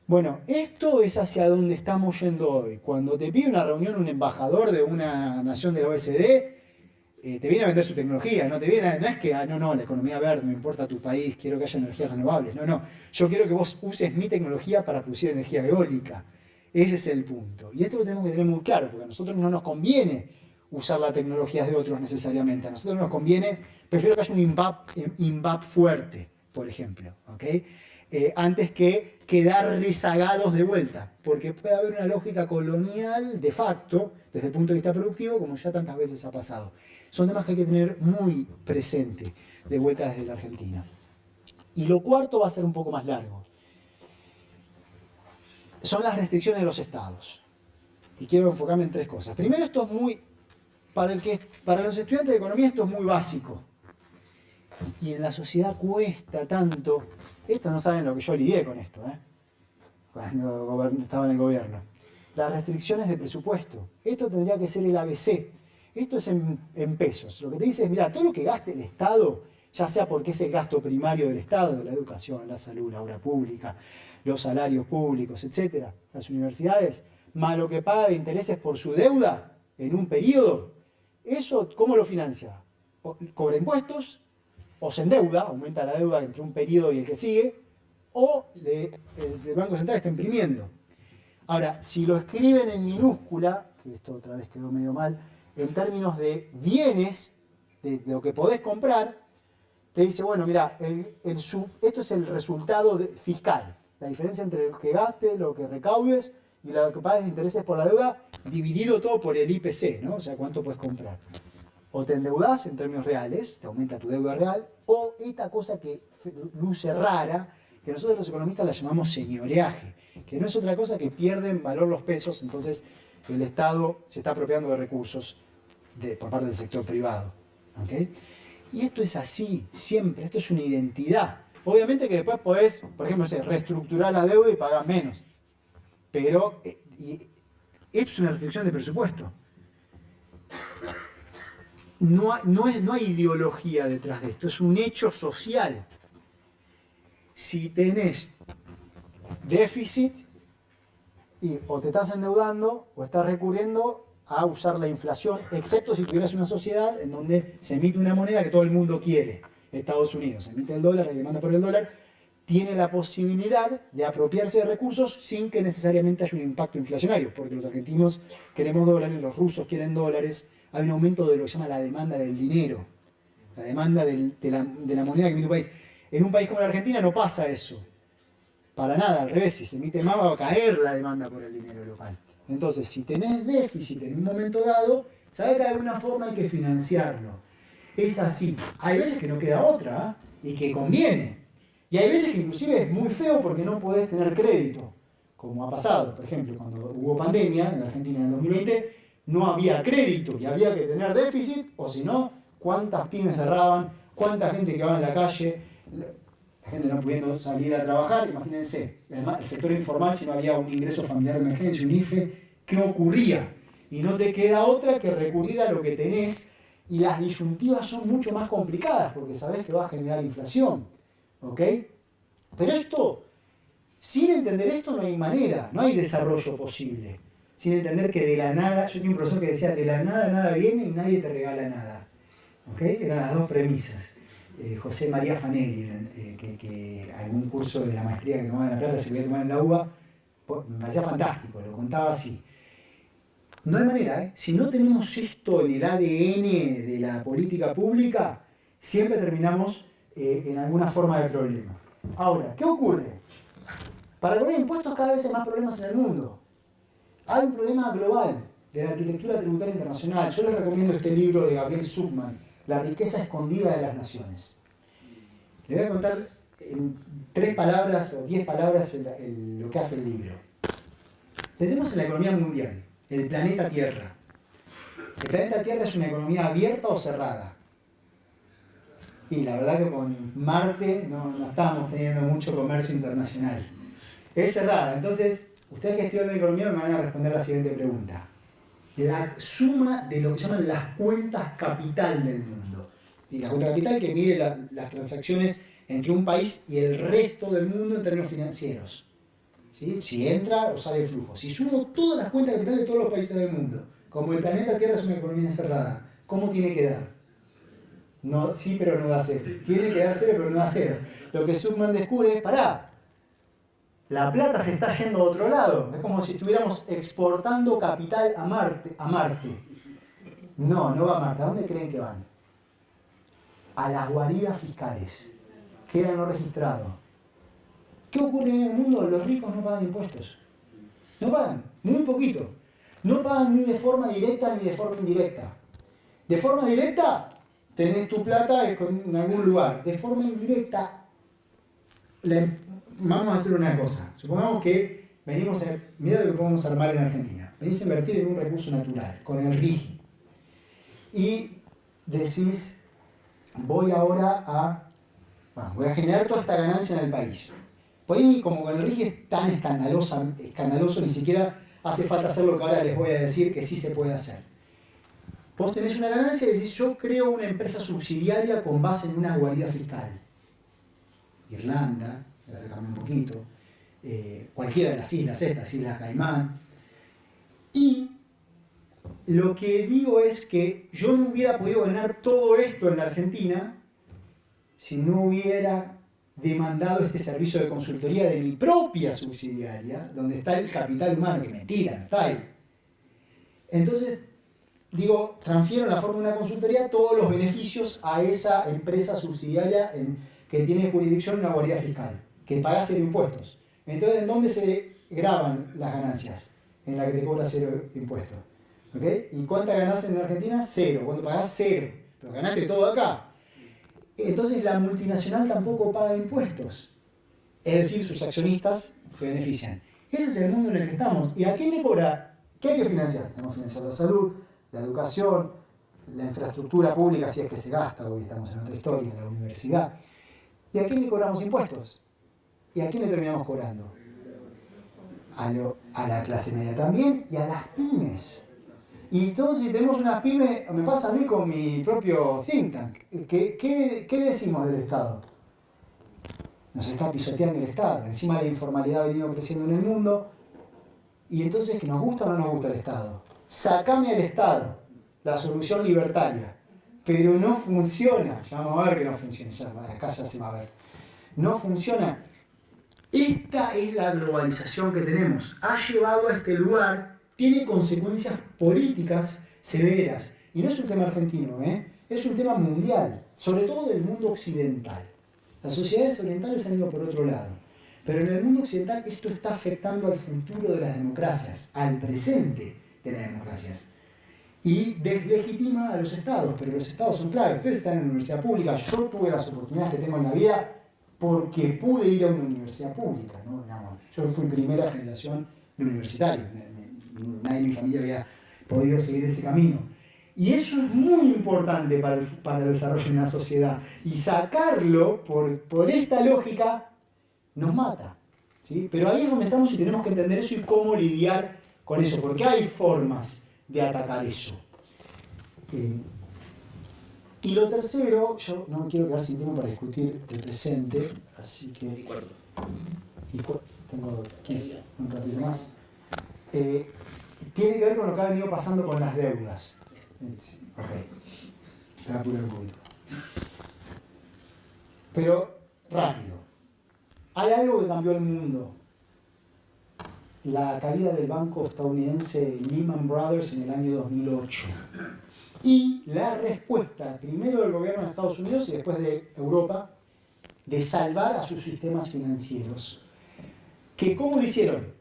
Bueno, esto es hacia donde estamos yendo hoy. Cuando te pide una reunión un embajador de una nación de la OECD, te viene a vender su tecnología, no es que, la economía verde, me importa tu país, quiero que haya energías renovables. No, yo quiero que vos uses mi tecnología para producir energía eólica. Ese es el punto. Y esto lo tenemos que tener muy claro, porque a nosotros no nos conviene usar las tecnologías de otros necesariamente. A nosotros nos conviene, prefiero que haya un INVAP fuerte, por ejemplo, ¿ok? Antes que quedar rezagados de vuelta, porque puede haber una lógica colonial de facto, desde el punto de vista productivo, como ya tantas veces ha pasado. Son temas que hay que tener muy presente de vuelta desde la Argentina. Y lo cuarto va a ser un poco más largo. Son las restricciones de los estados. Y quiero enfocarme en tres cosas. Primero, esto es muy... Para los estudiantes de economía esto es muy básico. Y en la sociedad cuesta tanto. Esto no saben lo que yo lidié con esto, cuando estaba en el gobierno. Las restricciones de presupuesto. Esto tendría que ser el ABC. Esto es en pesos. Lo que te dice es, mira, todo lo que gaste el Estado, ya sea porque es el gasto primario del Estado, de la educación, la salud, la obra pública, los salarios públicos, etc., las universidades, más lo que paga de intereses por su deuda en un periodo, ¿eso cómo lo financia? ¿Cobra impuestos? ¿O se endeuda, aumenta la deuda entre un periodo y el que sigue? ¿O el Banco Central está imprimiendo? Ahora, si lo escriben en minúscula, que esto otra vez quedó medio mal, en términos de bienes, de lo que podés comprar, te dice, bueno, mira, esto es el resultado fiscal. La diferencia entre lo que gastes, lo que recaudes y lo que pagues de intereses por la deuda, dividido todo por el IPC, ¿no? O sea, cuánto puedes comprar. O te endeudás en términos reales, te aumenta tu deuda real, o esta cosa que luce rara, que nosotros los economistas la llamamos señoreaje, que no es otra cosa que pierden valor los pesos, entonces el Estado se está apropiando de recursos por parte del sector privado. ¿Okay? Y esto es así, siempre, esto es una identidad. Obviamente que después podés, por ejemplo, reestructurar la deuda y pagar menos. Pero esto es una restricción de presupuesto. No hay ideología detrás de esto, es un hecho social. Si tenés déficit, o te estás endeudando o estás recurriendo a usar la inflación, excepto si tuvieras una sociedad en donde se emite una moneda que todo el mundo quiere. Estados Unidos emite el dólar, hay demanda por el dólar, tiene la posibilidad de apropiarse de recursos sin que necesariamente haya un impacto inflacionario, porque los argentinos queremos dólares, los rusos quieren dólares, hay un aumento de lo que se llama la demanda del dinero, la demanda de la moneda que emite un país. En un país como la Argentina no pasa eso, para nada, al revés, si se emite más va a caer la demanda por el dinero local. Entonces, si tenés déficit en un momento dado, sabés que de alguna forma hay que financiarlo. Es así. Hay veces que no queda otra y que conviene. Y hay veces que inclusive es muy feo porque no podés tener crédito, como ha pasado. Por ejemplo, cuando hubo pandemia en la Argentina en el 2020, no había crédito y había que tener déficit, o si no, cuántas pymes cerraban, cuánta gente quedaba en la calle. la gente no pudiendo salir a trabajar, imagínense, además, el sector informal, si no había un ingreso familiar de emergencia, un IFE, ¿qué ocurría? Y no te queda otra que recurrir a lo que tenés, y las disyuntivas son mucho más complicadas, porque sabés que va a generar inflación, ¿ok? Pero esto, sin entender esto no hay manera, no hay desarrollo posible. Sin entender que de la nada, yo tenía un profesor que decía, de la nada nada viene y nadie te regala nada. ¿Ok? Eran las dos premisas. José María Fanelli, que algún curso de la maestría que tomaba en La Plata se podía tomar en la UBA, me parecía fantástico, lo contaba así. No hay manera, ¿eh? Si no tenemos esto en el ADN de la política pública, siempre terminamos en alguna forma de problema. Ahora, ¿qué ocurre? Para cobrar impuestos cada vez hay más problemas en el mundo. Hay un problema global de la arquitectura tributaria internacional. Yo les recomiendo este libro de Gabriel Zuckman, La riqueza escondida de las naciones. Les voy a contar en 3 palabras o 10 palabras lo que hace el libro. Pensemos en la economía mundial, el planeta Tierra. ¿El planeta Tierra es una economía abierta o cerrada? Y la verdad que con Marte no estamos teniendo mucho comercio internacional. Es cerrada. Entonces, ustedes que estudian economía me van a responder la siguiente pregunta. La suma de lo que llaman las cuentas capital del mundo. Y la cuenta capital que mide las transacciones entre un país y el resto del mundo en términos financieros. ¿Sí? Si entra o sale el flujo. Si sumo todas las cuentas capital de todos los países del mundo, como el planeta Tierra es una economía cerrada, ¿cómo tiene que dar? No, sí, pero no da cero. Tiene que dar cero, pero no da cero. Lo que Zuckman descubre es, pará, la plata se está yendo a otro lado. Es como si estuviéramos exportando capital a Marte. No va a Marte. ¿A dónde creen que van? A las guaridas fiscales. Queda no registrado. ¿Qué ocurre en el mundo? Los ricos no pagan impuestos. No pagan, muy poquito. No pagan ni de forma directa ni de forma indirecta. De forma directa, tenés tu plata en algún lugar. De forma indirecta, vamos a hacer una cosa. Supongamos que venimos a... Mirá lo que podemos armar en Argentina. Venís a invertir en un recurso natural, con el RIGI. Y decís, voy ahora voy a generar toda esta ganancia en el país. Por ahí, como con el RIGI es tan escandaloso, ni siquiera hace falta hacer lo que ahora les voy a decir que sí se puede hacer. Vos tenés una ganancia y decís, yo creo una empresa subsidiaria con base en una guarida fiscal. Irlanda, voy a cambiar un poquito, cualquiera de las islas estas, Islas Caimán. Y lo que digo es que yo no hubiera podido ganar todo esto en la Argentina si no hubiera demandado este servicio de consultoría de mi propia subsidiaria, donde está el capital humano, que mentira, no está ahí. Entonces, digo, transfiero en la forma de una consultoría todos los beneficios a esa empresa subsidiaria que tiene jurisdicción en una guarida fiscal, que paga 0 impuestos. Entonces, ¿en dónde se graban las ganancias? En la que te cobra 0 impuestos. ¿Okay? ¿Y cuánta ganás en Argentina? 0. Cuando pagás 0. Pero ganaste todo acá. Entonces la multinacional tampoco paga impuestos. Es decir, sus accionistas se benefician. Ese es el mundo en el que estamos. ¿Y a quién le cobra? ¿Qué hay que financiar? Tenemos que financiar la salud, la educación, la infraestructura pública, si es que se gasta, hoy estamos en otra historia, la universidad. ¿Y a quién le cobramos impuestos? ¿Y a quién le terminamos cobrando? A la clase media también y a las pymes. Y entonces si tenemos unas pymes, me pasa a mí con mi propio think tank, ¿qué decimos del Estado? Nos está pisoteando el Estado, encima la informalidad ha venido creciendo en el mundo, y entonces ¿que nos gusta o no nos gusta el Estado? Sacame al Estado, la solución libertaria, pero no funciona, ya vamos a ver que no funciona, acá ya se va a ver, no funciona. Esta es la globalización que tenemos, ha llevado a este lugar, tiene consecuencias políticas severas. Y no es un tema argentino, es un tema mundial, sobre todo del mundo occidental. Las sociedades orientales han ido por otro lado. Pero en el mundo occidental esto está afectando al futuro de las democracias, al presente de las democracias. Y deslegitima a los estados, pero los estados son clave. Ustedes están en una universidad pública, yo tuve las oportunidades que tengo en la vida porque pude ir a una universidad pública, ¿no? Digamos, yo fui primera generación de universitarios. Nadie en mi familia había podido seguir ese camino. Y eso es muy importante para el desarrollo de una sociedad. Y sacarlo por esta lógica nos mata, ¿sí? Pero ahí es donde estamos y tenemos que entender eso y cómo lidiar con eso, porque hay formas de atacar eso. Y lo tercero, yo no me quiero quedar sin tiempo para discutir el presente, así que... Tengo 15, un ratito más. Tiene que ver con lo que ha venido pasando con las deudas. Ok, te voy a apurar un poquito. Pero, rápido. Hay algo que cambió el mundo. La caída del banco estadounidense Lehman Brothers en el año 2008. Y la respuesta, primero del gobierno de Estados Unidos y después de Europa, de salvar a sus sistemas financieros. ¿Que cómo lo hicieron?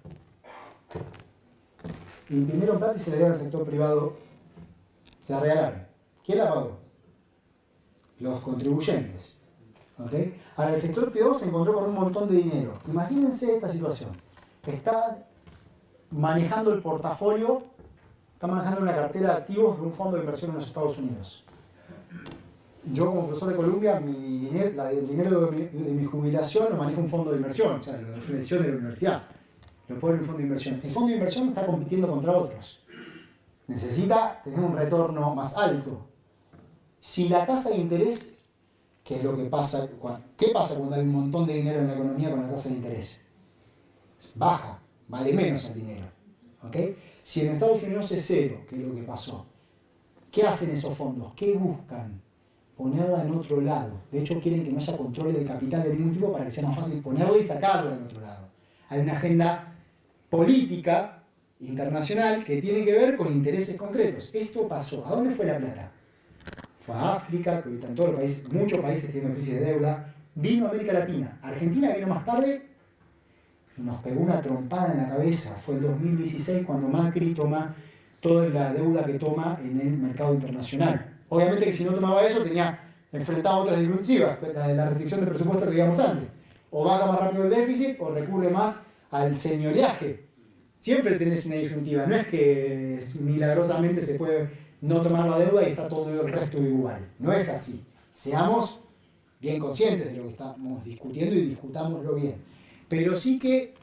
Imprimieron plata y se la dieron al sector privado. Se la regalaron. ¿Quién la pagó? Los contribuyentes. ¿Okay? Ahora, el sector privado se encontró con un montón de dinero. Imagínense esta situación. Está manejando el portafolio, está manejando una cartera de activos de un fondo de inversión en los Estados Unidos. Yo, como profesor de Columbia, el dinero de mi jubilación lo maneja un fondo de inversión, o sea, lo de financiación de la universidad. Lo pone en un fondo de inversión. El fondo de inversión está compitiendo contra otros. Necesita tener un retorno más alto. Si la tasa de interés, ¿qué es lo que pasa? ¿Qué pasa cuando hay un montón de dinero en la economía con la tasa de interés? Baja, vale menos el dinero. ¿Okay? Si en Estados Unidos es cero, ¿qué es lo que pasó? ¿Qué hacen esos fondos? ¿Qué buscan? Ponerla en otro lado. De hecho, quieren que no haya controles de capital de ningún tipo para que sea más fácil ponerla y sacarla en otro lado. Hay una agenda política internacional que tiene que ver con intereses concretos. Esto pasó. ¿A dónde fue la plata? Fue a África, que ahorita en todos los países, muchos países tienen crisis de deuda. Vino a América Latina. Argentina vino más tarde y nos pegó una trompada en la cabeza. Fue el 2016 cuando Macri toma toda la deuda que toma en el mercado internacional. Obviamente que si no tomaba eso tenía enfrentado otras disyuntivas, la de la restricción del presupuesto que veíamos antes. O baja más rápido el déficit o recurre más al señoreaje. Siempre tenés una disyuntiva, no es que milagrosamente se puede no tomar la deuda y está todo el resto igual. No es así. Seamos bien conscientes de lo que estamos discutiendo y discutámoslo bien. Pero sí que,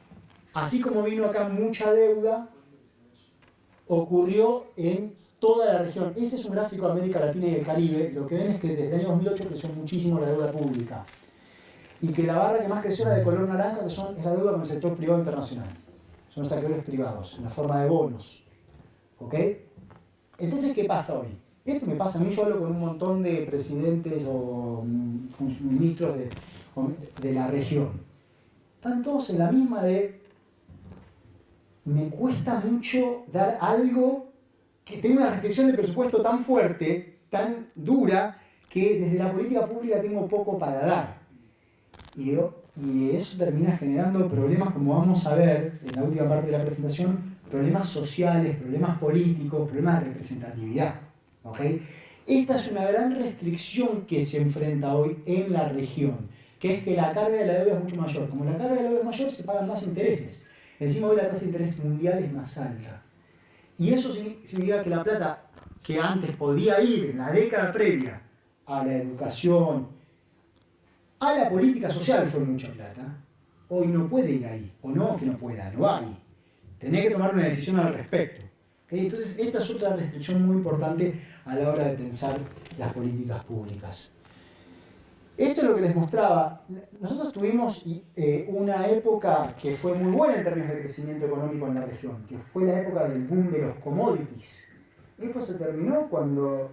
así como vino acá mucha deuda, ocurrió en toda la región. Ese es un gráfico de América Latina y el Caribe. Lo que ven es que desde el año 2008 creció muchísimo la deuda pública. Y que la barra que más creció era de color naranja, que es la deuda con el sector privado internacional. Son los acreedores privados, en la forma de bonos. ¿Ok? Entonces, ¿qué pasa hoy? Esto me pasa a mí, yo hablo con un montón de presidentes o ministros de la región. Están todos en la misma de... Me cuesta mucho dar algo que tenga una restricción de presupuesto tan fuerte, tan dura, que desde la política pública tengo poco para dar. Y eso termina generando problemas, como vamos a ver en la última parte de la presentación, problemas sociales, problemas políticos, problemas de representatividad. ¿Okay? Esta es una gran restricción que se enfrenta hoy en la región, que es que la carga de la deuda es mucho mayor. Como la carga de la deuda es mayor, se pagan más intereses. Encima hoy la tasa de interés mundial es más alta. Y eso significa que la plata que antes podía ir en la década previa a la educación, a la política social fue mucha plata, hoy no puede ir ahí. O no que no pueda, no va ahí. Tenés que tomar una decisión al respecto. ¿Okay? Entonces esta es otra restricción muy importante a la hora de pensar las políticas públicas. Esto es lo que les mostraba. Nosotros tuvimos una época que fue muy buena en términos de crecimiento económico en la región, que fue la época del boom de los commodities. Esto se terminó cuando...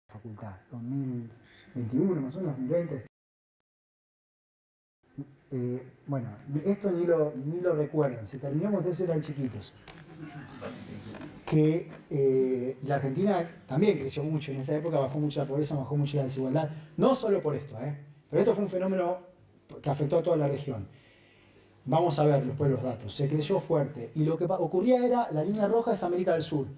Facultad, 2021 más o menos, 2020. Bueno, esto ni lo recuerdan, se terminó cuando ustedes eran chiquitos. Que la Argentina también creció mucho en esa época, bajó mucho la pobreza, bajó mucho la desigualdad, no solo por esto, pero esto fue un fenómeno que afectó a toda la región. Vamos a ver después los datos, se creció fuerte y lo que ocurría era, la línea roja es América del Sur,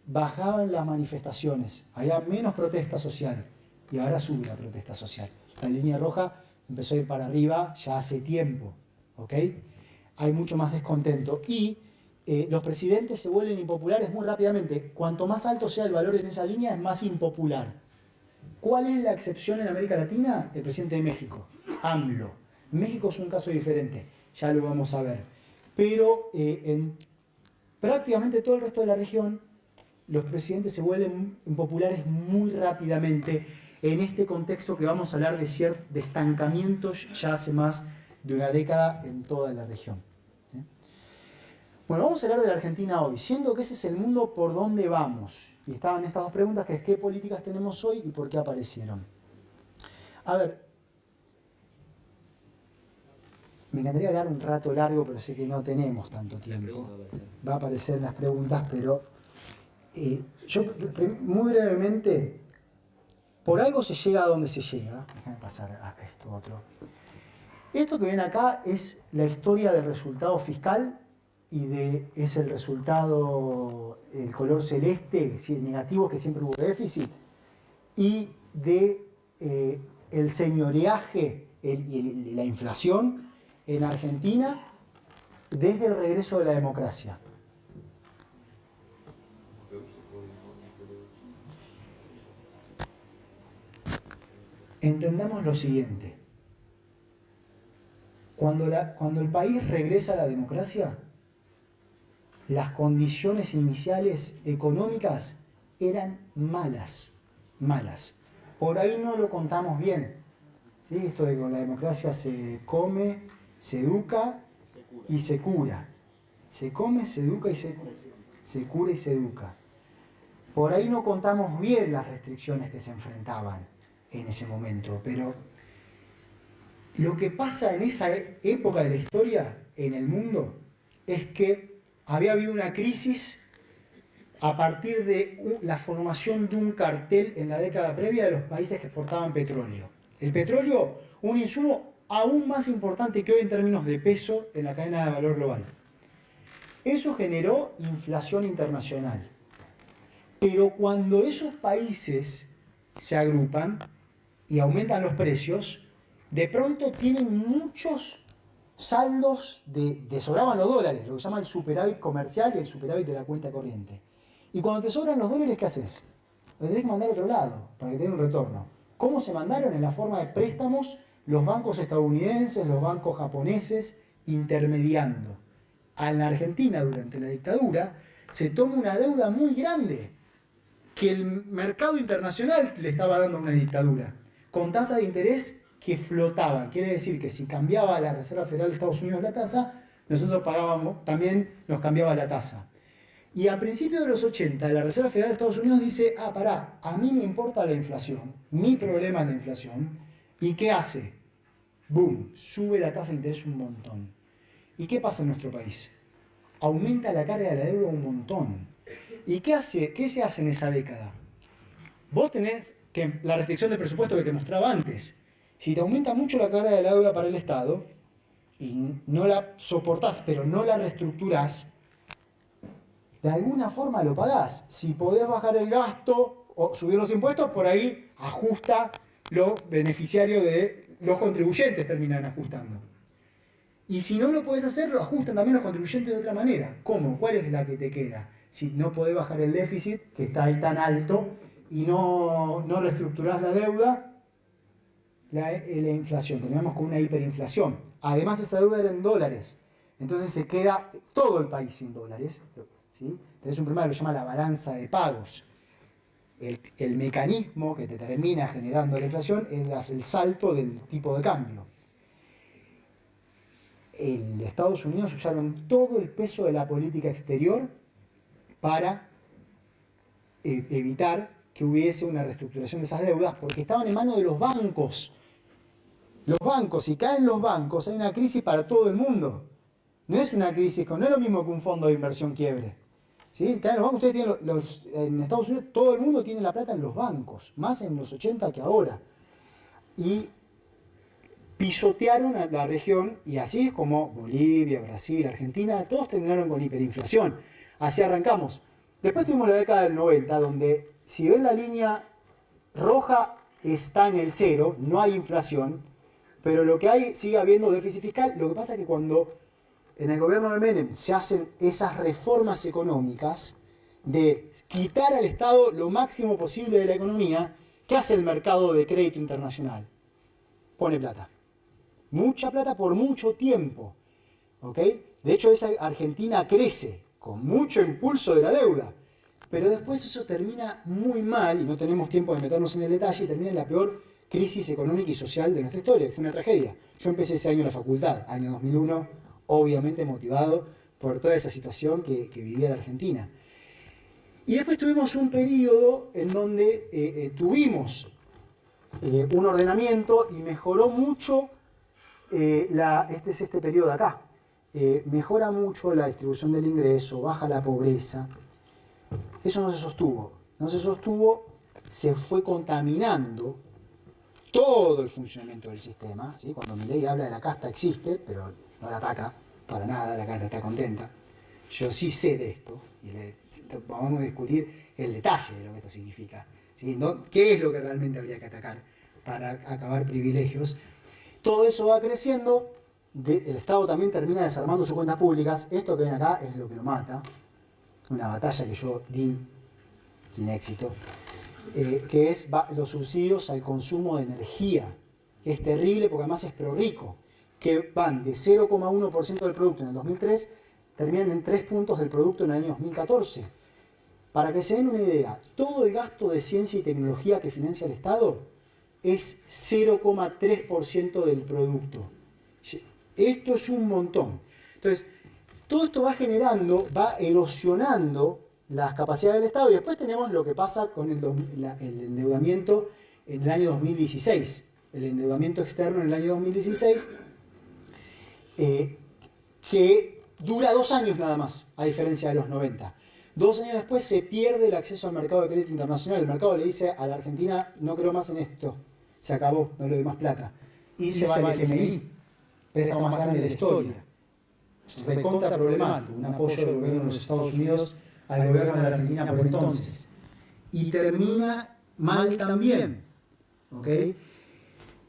bajaban las manifestaciones, había menos protesta social y ahora sube la protesta social. La línea roja empezó a ir para arriba ya hace tiempo, ¿ok? Hay mucho más descontento y los presidentes se vuelven impopulares muy rápidamente. Cuanto más alto sea el valor en esa línea, es más impopular. ¿Cuál es la excepción en América Latina? El presidente de México, AMLO. México es un caso diferente, ya lo vamos a ver. Pero en prácticamente todo el resto de la región, los presidentes se vuelven impopulares muy rápidamente en este contexto que vamos a hablar de estancamientos ya hace más de una década en toda la región. Bueno, vamos a hablar de la Argentina hoy, siendo que ese es el mundo por donde vamos. Y estaban estas dos preguntas, que es qué políticas tenemos hoy y por qué aparecieron. A ver, me encantaría hablar un rato largo, pero sé que no tenemos tanto tiempo. Va a aparecer en las preguntas, pero yo muy brevemente, por algo se llega a donde se llega. Déjame pasar a esto otro. Esto que ven acá es la historia del resultado fiscal y es el resultado, el color celeste, negativo, que siempre hubo déficit, y de el señoreaje y la inflación en Argentina desde el regreso de la democracia. Entendamos lo siguiente. Cuando el país regresa a la democracia, las condiciones iniciales económicas eran malas. Por ahí no lo contamos bien. ¿Sí? Esto de que con la democracia se come, se educa y se cura. Se come, se educa y se cura y se educa. Por ahí no contamos bien las restricciones que se enfrentaban en ese momento, pero lo que pasa en esa época de la historia en el mundo es que había habido una crisis a partir de la formación de un cartel en la década previa de los países que exportaban petróleo. El petróleo, un insumo aún más importante que hoy en términos de peso en la cadena de valor global. Eso generó inflación internacional. Pero cuando esos países se agrupan y aumentan los precios, de pronto tienen muchos saldos sobraban los dólares, lo que se llama el superávit comercial y el superávit de la cuenta corriente. Y cuando te sobran los dólares, ¿qué haces? Los tenés que mandar a otro lado para que tenga un retorno. ¿Cómo se mandaron? En la forma de préstamos, los bancos estadounidenses, los bancos japoneses, intermediando. En la Argentina, durante la dictadura, se toma una deuda muy grande que el mercado internacional le estaba dando a una dictadura, con tasas de interés que flotaban. Quiere decir que si cambiaba la Reserva Federal de Estados Unidos la tasa, nosotros pagábamos, también nos cambiaba la tasa. Y a principios de los 80, la Reserva Federal de Estados Unidos dice, pará, a mí me importa la inflación, mi problema es la inflación. ¿Y qué hace? ¡Boom! Sube la tasa de interés un montón. ¿Y qué pasa en nuestro país? Aumenta la carga de la deuda un montón. ¿Y qué se hace en esa década? Vos tenés la restricción de presupuesto que te mostraba antes. Si te aumenta mucho la carga de la deuda para el Estado y no la soportás, pero no la reestructurás, de alguna forma lo pagás. Si podés bajar el gasto o subir los impuestos, por ahí ajusta los beneficiarios de los contribuyentes, terminan ajustando. Y si no lo podés hacer, lo ajustan también los contribuyentes de otra manera. ¿Cómo? ¿Cuál es la que te queda? Si no podés bajar el déficit, que está ahí tan alto, y no reestructurás la deuda, la inflación. Terminamos con una hiperinflación. Además, esa deuda era en dólares. Entonces se queda todo el país sin dólares. ¿Sí? Tenés un problema que lo llama la balanza de pagos. El mecanismo que te termina generando la inflación es el salto del tipo de cambio. En Estados Unidos usaron todo el peso de la política exterior para evitar que hubiese una reestructuración de esas deudas, porque estaban en manos de los bancos. Los bancos, si caen los bancos, hay una crisis para todo el mundo. No es una crisis, no es lo mismo que un fondo de inversión quiebre. ¿Sí? Caen los bancos, ustedes tienen en Estados Unidos todo el mundo tiene la plata en los bancos, más en los 80 que ahora. Y pisotearon a la región, y así es como Bolivia, Brasil, Argentina, todos terminaron con hiperinflación. Así arrancamos. Después tuvimos la década del 90, donde si ven la línea roja está en el cero, no hay inflación, pero lo que hay, sigue habiendo déficit fiscal. Lo que pasa es que cuando en el gobierno de Menem se hacen esas reformas económicas de quitar al Estado lo máximo posible de la economía. ¿Qué hace el mercado de crédito internacional? Pone plata. Mucha plata por mucho tiempo. ¿Ok? De hecho, esa Argentina crece con mucho impulso de la deuda. Pero después eso termina muy mal, y no tenemos tiempo de meternos en el detalle, y termina en la peor crisis económica y social de nuestra historia, que fue una tragedia. Yo empecé ese año en la facultad, año 2001, obviamente motivado por toda esa situación que vivía la Argentina. Y después tuvimos un periodo en donde tuvimos un ordenamiento y mejoró mucho, este es este periodo de acá, mejora mucho la distribución del ingreso, baja la pobreza. Eso no se sostuvo, se fue contaminando todo el funcionamiento del sistema, ¿sí? Cuando Milei habla de la casta existe, pero no la ataca para nada, la casta está contenta. Yo sí sé de esto, y vamos a discutir el detalle de lo que esto significa, ¿sí? ¿No? ¿Qué es lo que realmente habría que atacar para acabar privilegios? Todo eso va creciendo, el Estado también termina desarmando sus cuentas públicas. Esto que ven acá es lo que lo mata, una batalla que yo di sin éxito, que es los subsidios al consumo de energía, que es terrible porque además es prorrico, que van de 0,1% del producto en el 2003, terminan en 3 puntos del producto en el año 2014. Para que se den una idea, todo el gasto de ciencia y tecnología que financia el Estado es 0,3% del producto. Esto es un montón. Entonces, todo esto va generando, va erosionando las capacidades del Estado, y después tenemos lo que pasa con el endeudamiento en el año 2016, el endeudamiento externo en el año 2016, que dura 2 años nada más, a diferencia de los 90. 2 años después se pierde el acceso al mercado de crédito internacional. El mercado le dice a la Argentina, no creo más en esto, se acabó, no le doy más plata. Y se va al FMI, préstamo más grande de la historia. Recontra problemático, un apoyo del gobierno de los Estados Unidos al gobierno de la Argentina por entonces. Y termina mal también. ¿Ok?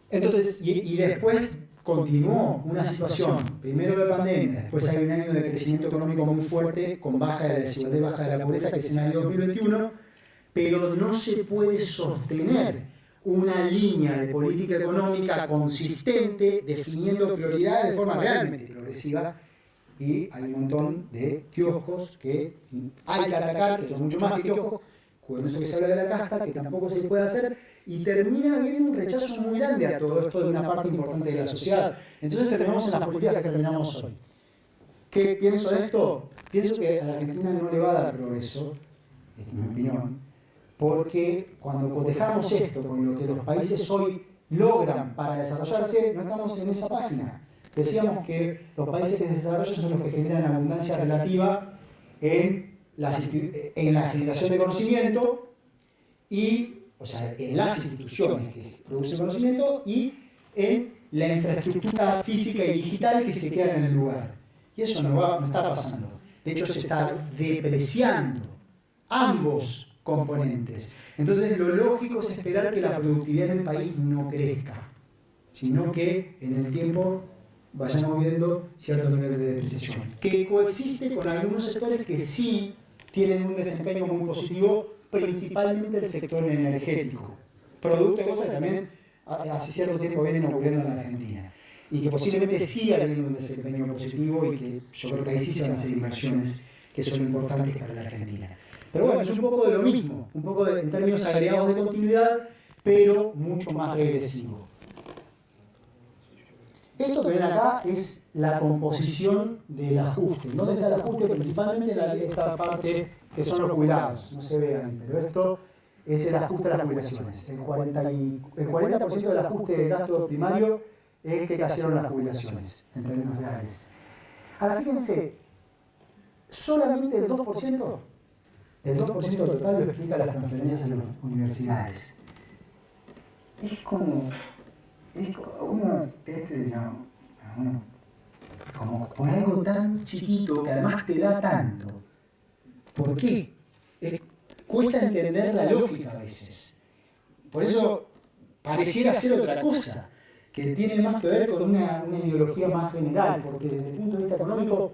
Entonces, y después continuó una situación, primero la pandemia, después hay un año de crecimiento económico muy fuerte, con baja de la desigualdad y baja de la pobreza, que es en el año 2021, pero no se puede sostener una línea de política económica consistente, definiendo prioridades de forma realmente progresiva, y hay un montón de kioscos que hay que atacar, que son mucho más que kioscos, con esto que se habla de la casta, que tampoco se puede hacer, y termina habiendo un rechazo muy grande a todo esto de una parte importante de la sociedad. Entonces terminamos en las políticas que terminamos hoy. ¿Qué pienso de esto? Pienso que a la Argentina no le va a dar progreso, en mi opinión, porque cuando cotejamos esto con lo que los países hoy logran para desarrollarse, no estamos en esa página. Decíamos que los países que se desarrollan son los que generan abundancia relativa en la generación de conocimiento y, o sea, en las instituciones que producen conocimiento y en la infraestructura física y digital que se queda en el lugar. Y eso no está pasando. De hecho, se está depreciando ambos componentes. Entonces, lo lógico es esperar que la productividad en el país no crezca, sino que en el tiempo vayamos viendo cierto nivel de depreciación, que coexiste con algunos sectores que sí tienen un desempeño muy positivo, principalmente el sector energético, producto de cosas que también hace cierto tiempo vienen ocurriendo en la Argentina, y que posiblemente siga teniendo un desempeño positivo, y que yo creo que ahí sí se van a hacer inversiones que son importantes para la Argentina. Pero bueno, es un poco de lo mismo, un poco en términos agregados de continuidad, pero mucho más regresivo. Esto que ven acá es la composición del ajuste. ¿Dónde está el ajuste? Principalmente en esta parte que son los jubilados. No se ve ahí, pero esto es el ajuste a las jubilaciones. El 40% del ajuste del gasto primario es que cayeron las jubilaciones, en términos reales. Ahora fíjense, solamente el 2% total lo explica las transferencias a las universidades. Es como algo tan chiquito que además te da tanto. ¿Por qué? Cuesta entender la lógica a veces. Por eso pareciera ser otra cosa. que tiene más que ver con una ideología más general, porque desde el punto de vista económico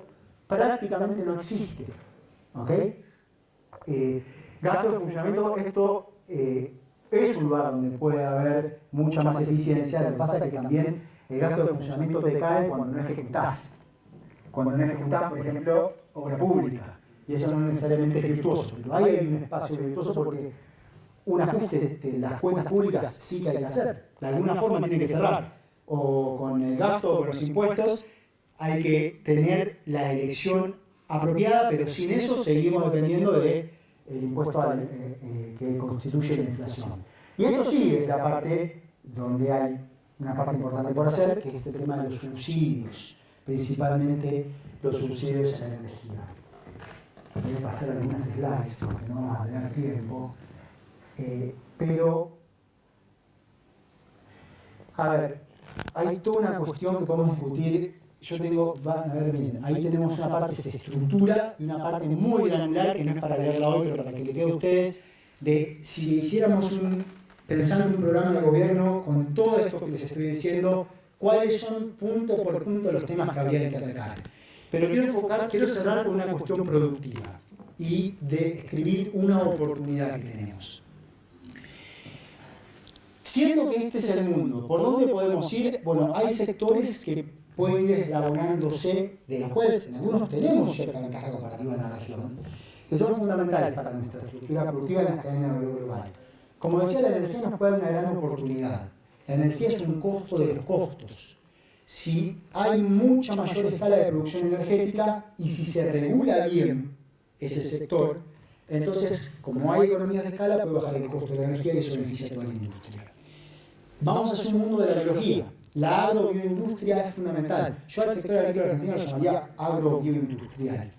prácticamente no existe. ¿Ok? Gasto de funcionamiento, esto es un lugar donde puede haber mucha más eficiencia. Lo que pasa es que también el gasto de funcionamiento te cae cuando no ejecutás. Cuando no ejecutás, por ejemplo, obra pública. Y eso no necesariamente es virtuoso, pero ahí hay un espacio virtuoso porque un ajuste de las cuentas públicas sí que hay que hacer. De alguna forma tiene que cerrar. O con el gasto o con los impuestos hay que tener la elección apropiada, pero sin eso seguimos dependiendo del impuesto que constituye la inflación. Y esto sí es la parte donde hay una parte importante por hacer, que es el tema de los subsidios, principalmente los subsidios a la energía. Voy a pasar algunas slides porque no vamos a tener tiempo. Pero, a ver, hay toda una cuestión que podemos discutir. Yo tengo, van a ver bien, ahí tenemos una parte de estructura y una parte muy granular, que no es para leerla hoy, pero para que le quede a ustedes, de si hiciéramos pensando en un programa de gobierno con todo esto que les estoy diciendo, cuáles son punto por punto los temas que habría que atacar. Pero quiero cerrar con una cuestión productiva y de escribir una oportunidad que tenemos. Siendo que este es el mundo, ¿por dónde podemos ir? Bueno, hay sectores que pueden ir elaborándose, de los cuales en algunos tenemos cierta ventaja comparativa en la región, que son fundamentales para nuestra estructura productiva en la cadena global. Como decía, la energía nos puede dar una gran oportunidad. La energía es un costo de los costos. Si hay mucha mayor escala de producción energética y si se regula bien ese sector, entonces, como hay economías de escala, puede bajar el costo de la energía y eso beneficia a toda la industria. Vamos hacia un mundo de la biología. La agrobioindustria es fundamental. Yo al sector agrícola argentino lo llamaría agrobioindustrial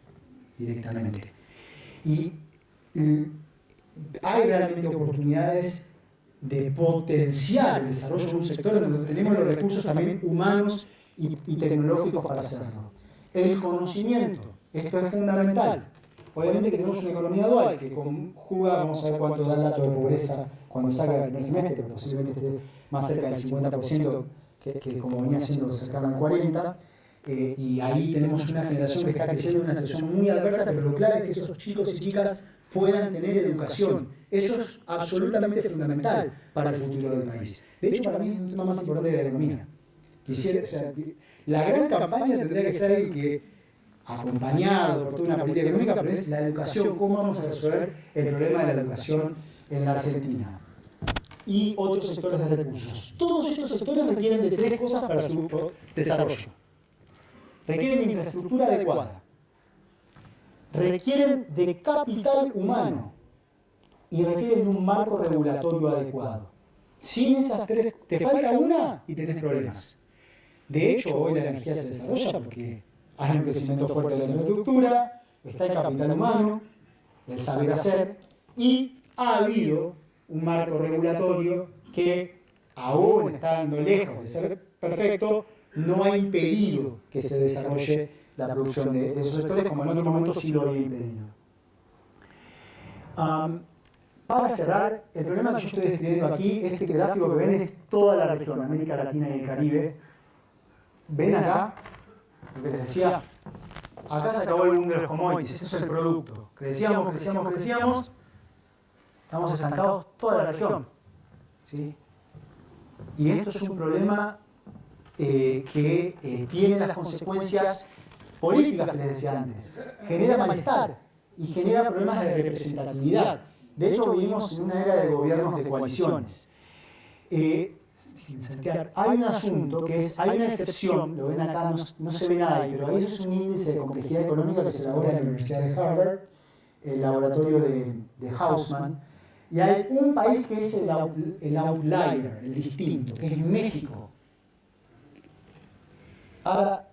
directamente. Y hay realmente oportunidades de potenciar el desarrollo de un sector donde tenemos los recursos también humanos y tecnológicos para hacerlo. El conocimiento, esto es fundamental. Obviamente que tenemos una economía dual que conjuga, vamos a ver cuánto da el dato de pobreza cuando salga el primer semestre, pero posiblemente esté más cerca del 50% que como venía siendo cercano al 40%, y ahí tenemos una generación que está creciendo en una situación muy adversa, pero lo clave es que esos chicos y chicas puedan tener educación. Eso es absolutamente fundamental para el futuro del país. De hecho, para mí es un tema más importante de la economía. La gran campaña tendría que ser el que, acompañado por toda una política económica, pero es la educación, cómo vamos a resolver el problema de la educación en la Argentina. Y otros sectores de recursos. Todos estos sectores requieren de tres cosas para su desarrollo. Requieren de infraestructura adecuada, requieren de capital humano y requieren de un marco regulatorio adecuado. Sin esas tres, te falta una y tenés problemas. De hecho, hoy la energía se desarrolla porque hay un crecimiento fuerte de la infraestructura, está el capital humano, el saber hacer, y ha habido un marco regulatorio que, aún estando lejos de ser perfecto, no ha impedido que se desarrolle la producción de esos sectores, como en otro momento sí lo había impedido. Para cerrar, el problema que yo estoy describiendo aquí, este gráfico que ven es toda la región, América Latina y el Caribe. ¿Ven acá? Lo que les decía, acá se acabó el mundo de los commodities, eso es el producto. Crecíamos, estamos estancados toda la región. ¿Sí? Y esto es un problema que tiene las consecuencias políticas que les decía antes. Genera malestar y genera problemas de representatividad. De hecho, vivimos en una era de gobiernos de coaliciones. Hay un asunto que es, hay una excepción, lo ven acá, no se ve nada ahí, pero ahí es un índice de complejidad económica que se elabora en la Universidad de Harvard, el laboratorio de Hausman, y hay un país que es el outlier, el distinto, que es México. Ahora,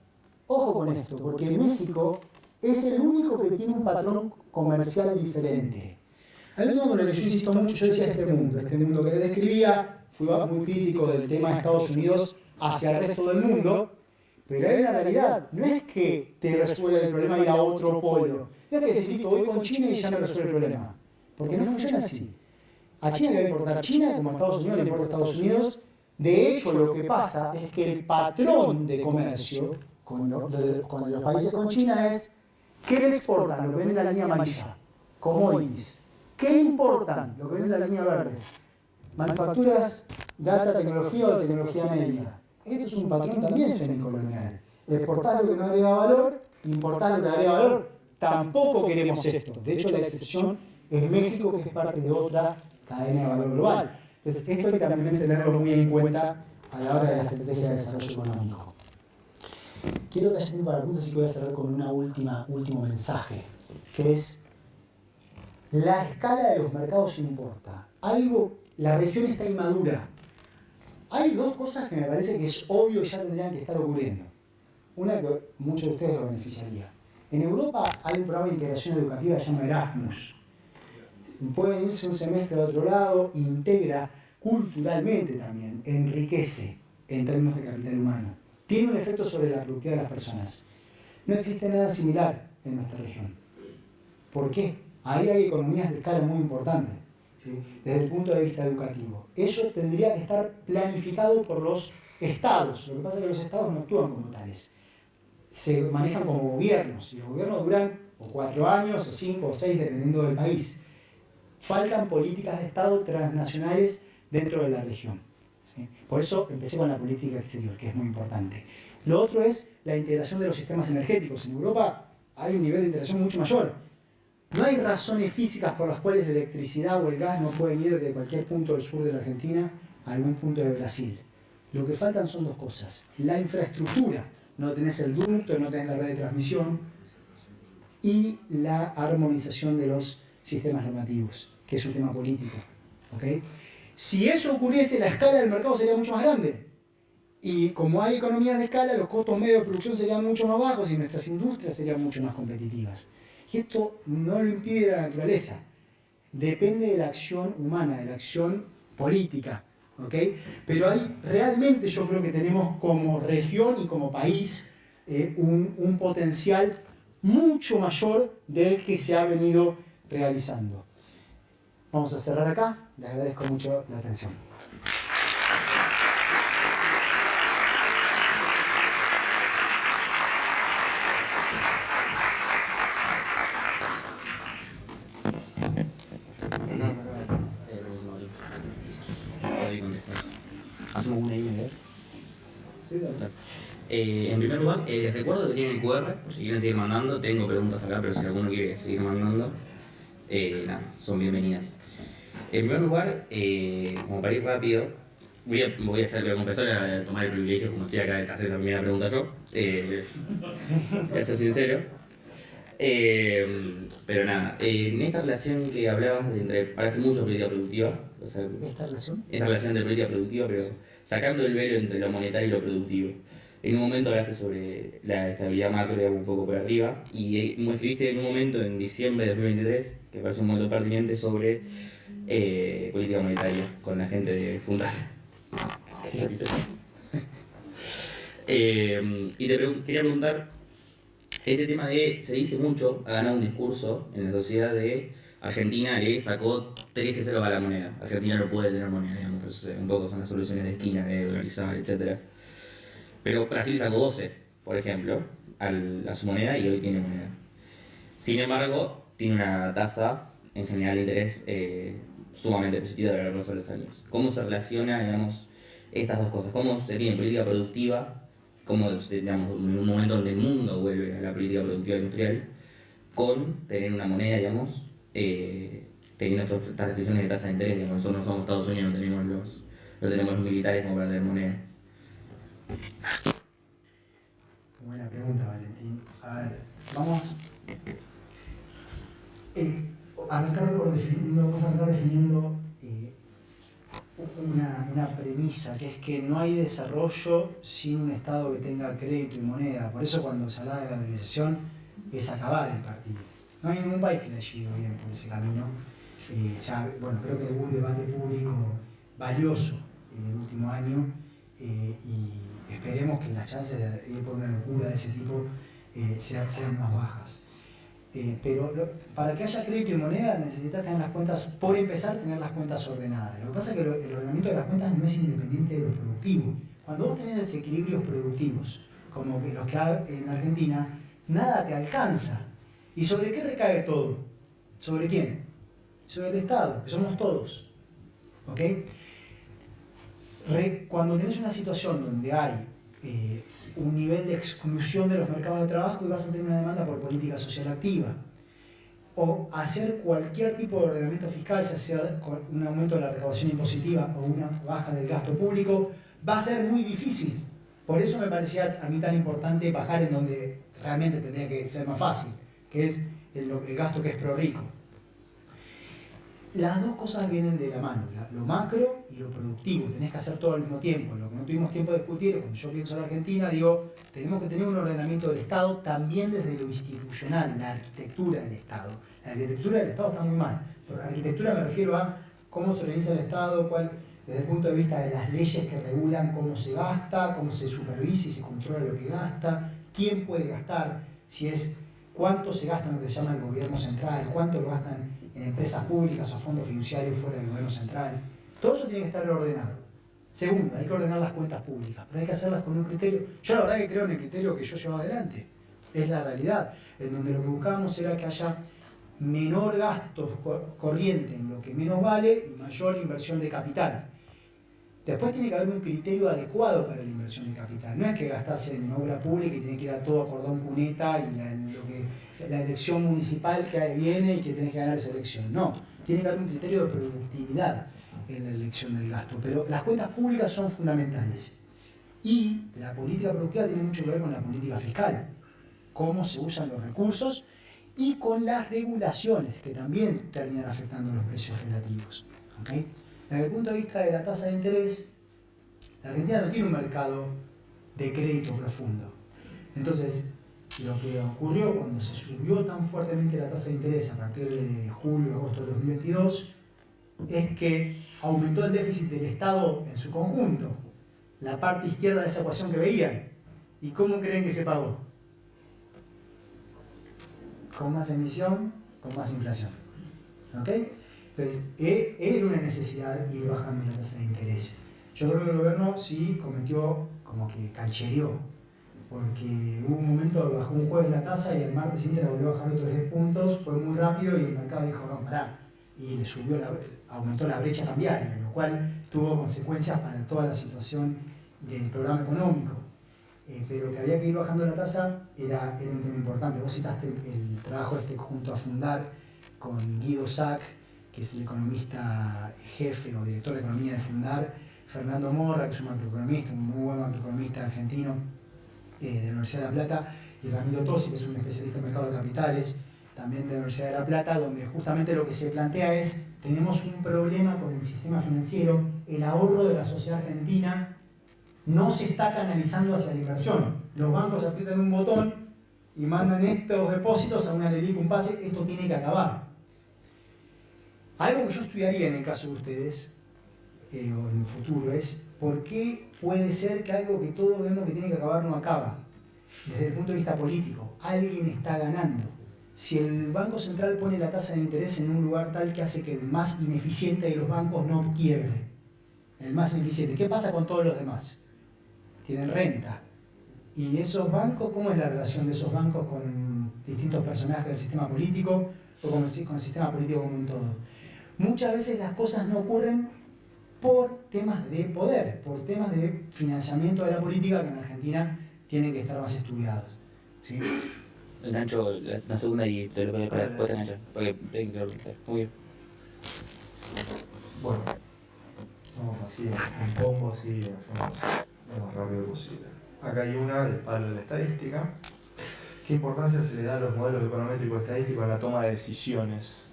ojo con esto, porque México es el único que tiene un patrón comercial diferente. Hay un tema con el que yo insisto mucho, yo decía este mundo que les describía, fui muy crítico del tema de Estados Unidos hacia el resto del mundo, pero hay una realidad, no es que te resuelve el problema ir a otro polo, no es que decís, listo, voy con China y ya me resuelve el problema, porque no funciona así. A China le va a importar China, como a Estados Unidos le importa Estados Unidos, De hecho, lo que pasa es que el patrón de comercio con los países con China es ¿qué le exportan? Lo que ven en la línea amarilla, commodities. ¿Qué importan? Lo que ven en la línea verde, manufacturas de alta tecnología o de tecnología médica. Esto es un patrón también semicolonial. Exportar lo que no agrega valor, importar lo que agrega valor. Tampoco queremos esto. De hecho, la excepción es México, que es parte de otra cadena de valor global. Entonces, esto hay que también tenerlo muy en cuenta a la hora de la estrategia de desarrollo económico. Quiero que haya tiempo para preguntas, así que voy a cerrar con un último mensaje, que es la escala de los mercados importa. La región está inmadura. Hay dos cosas que me parece que es obvio y ya tendrían que estar ocurriendo. Una que muchos de ustedes lo beneficiaría. En Europa hay un programa de integración educativa que se llama Erasmus. Pueden irse un semestre a otro lado, integra culturalmente también, enriquece en términos de capital humano. Tiene un efecto sobre la productividad de las personas. No existe nada similar en nuestra región. ¿Por qué? Ahí hay economías de escala muy importantes, ¿sí? Desde el punto de vista educativo. Eso tendría que estar planificado por los estados. Lo que pasa es que los estados no actúan como tales. Se manejan como gobiernos. Y los gobiernos duran o 4 años, o 5 o 6, dependiendo del país. Faltan políticas de Estado transnacionales dentro de la región, ¿sí? Por eso empecé con la política exterior, que es muy importante. Lo otro es la integración de los sistemas energéticos. En Europa hay un nivel de integración mucho mayor. No hay razones físicas por las cuales la electricidad o el gas no pueden ir de cualquier punto del sur de la Argentina a algún punto de Brasil. Lo que faltan son dos cosas. La infraestructura. No tenés el ducto, no tenés la red de transmisión. Y la armonización de los sistemas normativos, que es un tema político. ¿Okay? Si eso ocurriese, la escala del mercado sería mucho más grande. Y como hay economías de escala, los costos medios de producción serían mucho más bajos y nuestras industrias serían mucho más competitivas. Y esto no lo impide la naturaleza. Depende de la acción humana, de la acción política. ¿Okay? Pero ahí realmente yo creo que tenemos como región y como país un potencial mucho mayor del que se ha venido realizando. Vamos a cerrar acá. Les agradezco mucho la atención. Hacemos una y una. En primer lugar, recuerdo que tienen el QR, por si quieren seguir mandando. Tengo preguntas acá, pero si alguno quiere seguir mandando, nada, son bienvenidas. En primer lugar, como para ir rápido, voy a confesar, a tomar el privilegio, como estoy acá, de hacer la primera pregunta yo. Voy a ser sincero. Pero nada, en esta relación que hablabas hablaste mucho de política productiva. O sea, ¿Esta relación? Esta relación de política productiva, pero sacando el velo entre lo monetario y lo productivo. En un momento hablaste sobre la estabilidad macro, digamos, un poco por arriba, y me escribiste en un momento, en diciembre de 2023, que parece un momento pertinente, sobre política monetaria, con la gente de Fundar. Y quería preguntar, este tema se dice mucho, ha ganado un discurso en la sociedad de Argentina le sacó 13-0 a la moneda. Argentina no puede tener moneda, digamos, pues, un poco son las soluciones de esquina, de dolarizar, etc. Pero Brasil sacó 12, por ejemplo, a su moneda y hoy tiene moneda. Sin embargo, tiene una tasa en general de interés sumamente positiva a lo largo de los años. ¿Cómo se relaciona, digamos, estas dos cosas? ¿Cómo se tiene política productiva? Como, digamos, en un momento donde el mundo vuelve a la política productiva industrial, con tener una moneda, digamos, teniendo estas restricciones de tasa de interés, digamos, nosotros no somos Estados Unidos, no tenemos los militares como para tener moneda. Buena pregunta, Valentín. A ver, vamos a arrancar definiendo una premisa, que es que no hay desarrollo sin un Estado que tenga crédito y moneda. Por eso cuando se habla de la dolarización es acabar el partido. No hay ningún país que le haya ido bien por ese camino. Bueno, creo que hubo un debate público valioso en el último año y esperemos que las chances de ir por una locura de ese tipo sean más bajas. Pero para que haya crédito y moneda necesitas tener las cuentas, por empezar, tener las cuentas ordenadas. Lo que pasa es que el ordenamiento de las cuentas no es independiente de lo productivo. Cuando vos tenés desequilibrios productivos, como que los que hay en Argentina, nada te alcanza. ¿Y sobre qué recae todo? ¿Sobre quién? Sobre el Estado, que somos todos. ¿Ok? Cuando tenés una situación donde hay un nivel de exclusión de los mercados de trabajo y vas a tener una demanda por política social activa, o hacer cualquier tipo de ordenamiento fiscal, ya sea con un aumento de la recaudación impositiva o una baja del gasto público, va a ser muy difícil. Por eso me parecía a mí tan importante bajar en donde realmente tendría que ser más fácil, que es el gasto que es pro rico. Las dos cosas vienen de la mano, lo macro y lo productivo. Tenés que hacer todo al mismo tiempo. Lo que no tuvimos tiempo de discutir, cuando yo pienso en la Argentina, digo, tenemos que tener un ordenamiento del Estado también desde lo institucional, la arquitectura del Estado. La arquitectura del Estado está muy mal. Por arquitectura me refiero a cómo se organiza el Estado, desde el punto de vista de las leyes que regulan cómo se gasta, cómo se supervisa y se controla lo que gasta, quién puede gastar, si es cuánto se gasta en lo que se llama el gobierno central, cuánto lo gastan en empresas públicas o fondos fiduciarios fuera del gobierno central. Todo eso tiene que estar ordenado. Segundo, hay que ordenar las cuentas públicas, pero hay que hacerlas con un criterio. Yo la verdad que creo en el criterio que yo llevo adelante. Es la realidad, en donde lo que buscábamos era que haya menor gasto corriente en lo que menos vale y mayor inversión de capital. Después tiene que haber un criterio adecuado para la inversión de capital. No es que gastase en obra pública y tenés que ir a todo a cordón cuneta y la elección municipal que viene y que tenés que ganar esa elección. No, tiene que haber un criterio de productividad en la elección del gasto. Pero las cuentas públicas son fundamentales. Y la política productiva tiene mucho que ver con la política fiscal. Cómo se usan los recursos y con las regulaciones que también terminan afectando los precios relativos. ¿Okay? Desde el punto de vista de la tasa de interés, la Argentina no tiene un mercado de crédito profundo. Entonces, lo que ocurrió cuando se subió tan fuertemente la tasa de interés a partir de julio, agosto de 2022, es que aumentó el déficit del Estado en su conjunto, la parte izquierda de esa ecuación que veían. ¿Y cómo creen que se pagó? Con más emisión, con más inflación. ¿Ok? Entonces, era una necesidad ir bajando la tasa de interés. Yo creo que el gobierno sí cometió, como que canchereó, porque hubo un momento donde bajó un jueves la tasa y el martes siguiente la volvió a bajar otros 10 puntos, fue muy rápido y el mercado dijo, no, pará, y le aumentó la brecha cambiaria, lo cual tuvo consecuencias para toda la situación del programa económico. Pero que había que ir bajando la tasa era un tema importante. Vos citaste el trabajo junto a Fundar con Guido Sack, que es el economista jefe o director de economía de Fundar, Fernando Morra, que es un macroeconomista, un muy buen macroeconomista argentino de la Universidad de La Plata, y Ramiro Tosi, que es un especialista en mercado de capitales, también de la Universidad de La Plata, donde justamente lo que se plantea es, tenemos un problema con el sistema financiero, el ahorro de la sociedad argentina no se está canalizando hacia la inversión. Los bancos aprietan un botón y mandan estos depósitos a una LELIQ, un pase, esto tiene que acabar. Algo que yo estudiaría en el caso de ustedes, o en el futuro, es por qué puede ser que algo que todos vemos que tiene que acabar no acaba. Desde el punto de vista político, alguien está ganando. Si el Banco Central pone la tasa de interés en un lugar tal que hace que el más ineficiente de los bancos no quiebre, el más ineficiente, ¿qué pasa con todos los demás? Tienen renta. ¿Y esos bancos, cómo es la relación de esos bancos con distintos personajes del sistema político o con el sistema político como un todo? Muchas veces las cosas no ocurren por temas de poder, por temas de financiamiento de la política que en Argentina tienen que estar más estudiados. ¿Sí? Nacho, la segunda y te lo voy a para después de Nacho, porque tengo que preguntar. Muy bien. Bueno, vamos así en combo, así hacemos lo más rápido posible. Acá hay una del palo de la estadística. ¿Qué importancia se le da a los modelos econométricos estadísticos en la toma de decisiones?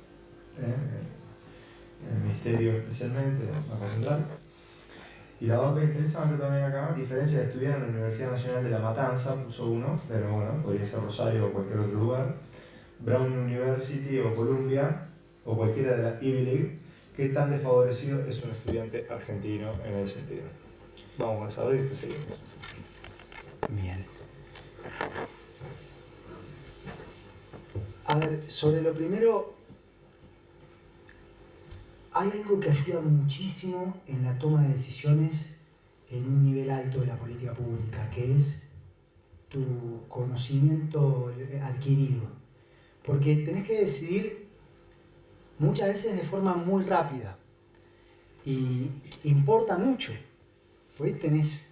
En el Ministerio especialmente, en el Banco Central. Y la otra interesante también acá, diferencia de estudiar en la Universidad Nacional de La Matanza, puso uno, pero bueno, podría ser Rosario o cualquier otro lugar, Brown University o Columbia, o cualquiera de la Ivy League, ¿qué tan desfavorecido es un estudiante argentino en ese sentido? Vamos con esa duda y después seguimos. Bien. A ver, sobre lo primero, hay algo que ayuda muchísimo en la toma de decisiones en un nivel alto de la política pública, que es tu conocimiento adquirido. Porque tenés que decidir muchas veces de forma muy rápida y importa mucho. Hoy tenés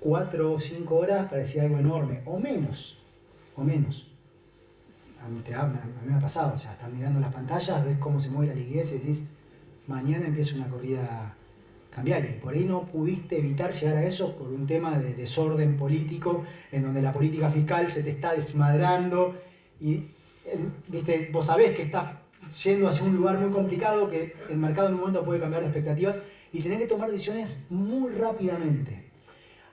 4 o 5 horas para decir algo enorme, o menos. A mí me ha pasado, o sea, estás mirando las pantallas, ves cómo se mueve la liquidez y decís, mañana empieza una corrida cambiaria. Y por ahí no pudiste evitar llegar a eso por un tema de desorden político, en donde la política fiscal se te está desmadrando y ¿viste? Vos sabés que estás yendo hacia un lugar muy complicado, que el mercado en un momento puede cambiar de expectativas y tenés que tomar decisiones muy rápidamente.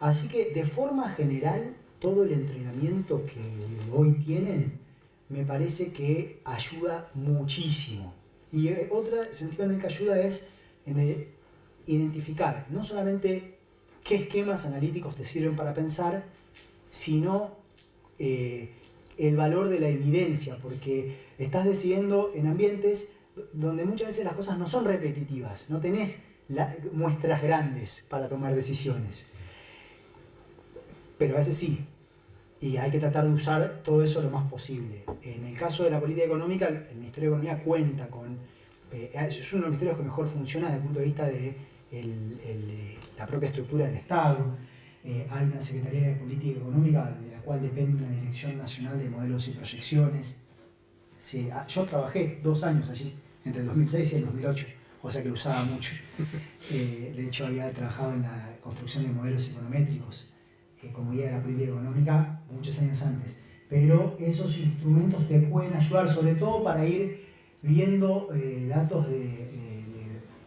Así que de forma general, todo el entrenamiento que hoy tienen me parece que ayuda muchísimo. Y otro sentido en el que ayuda es en identificar no solamente qué esquemas analíticos te sirven para pensar, sino el valor de la evidencia, porque estás decidiendo en ambientes donde muchas veces las cosas no son repetitivas, no tenés muestras grandes para tomar decisiones, pero a veces sí, y hay que tratar de usar todo eso lo más posible. En el caso de la política económica, el Ministerio de Economía cuenta con, es uno de los ministerios que mejor funciona desde el punto de vista de la propia estructura del Estado. Hay una Secretaría de Política Económica de la cual depende una Dirección Nacional de Modelos y Proyecciones. Sí, yo trabajé 2 años allí, entre el 2006 y el 2008, o sea que lo usaba mucho. De hecho, había trabajado en la construcción de modelos econométricos como guía de la política económica muchos años antes. Pero esos instrumentos te pueden ayudar, sobre todo para ir viendo datos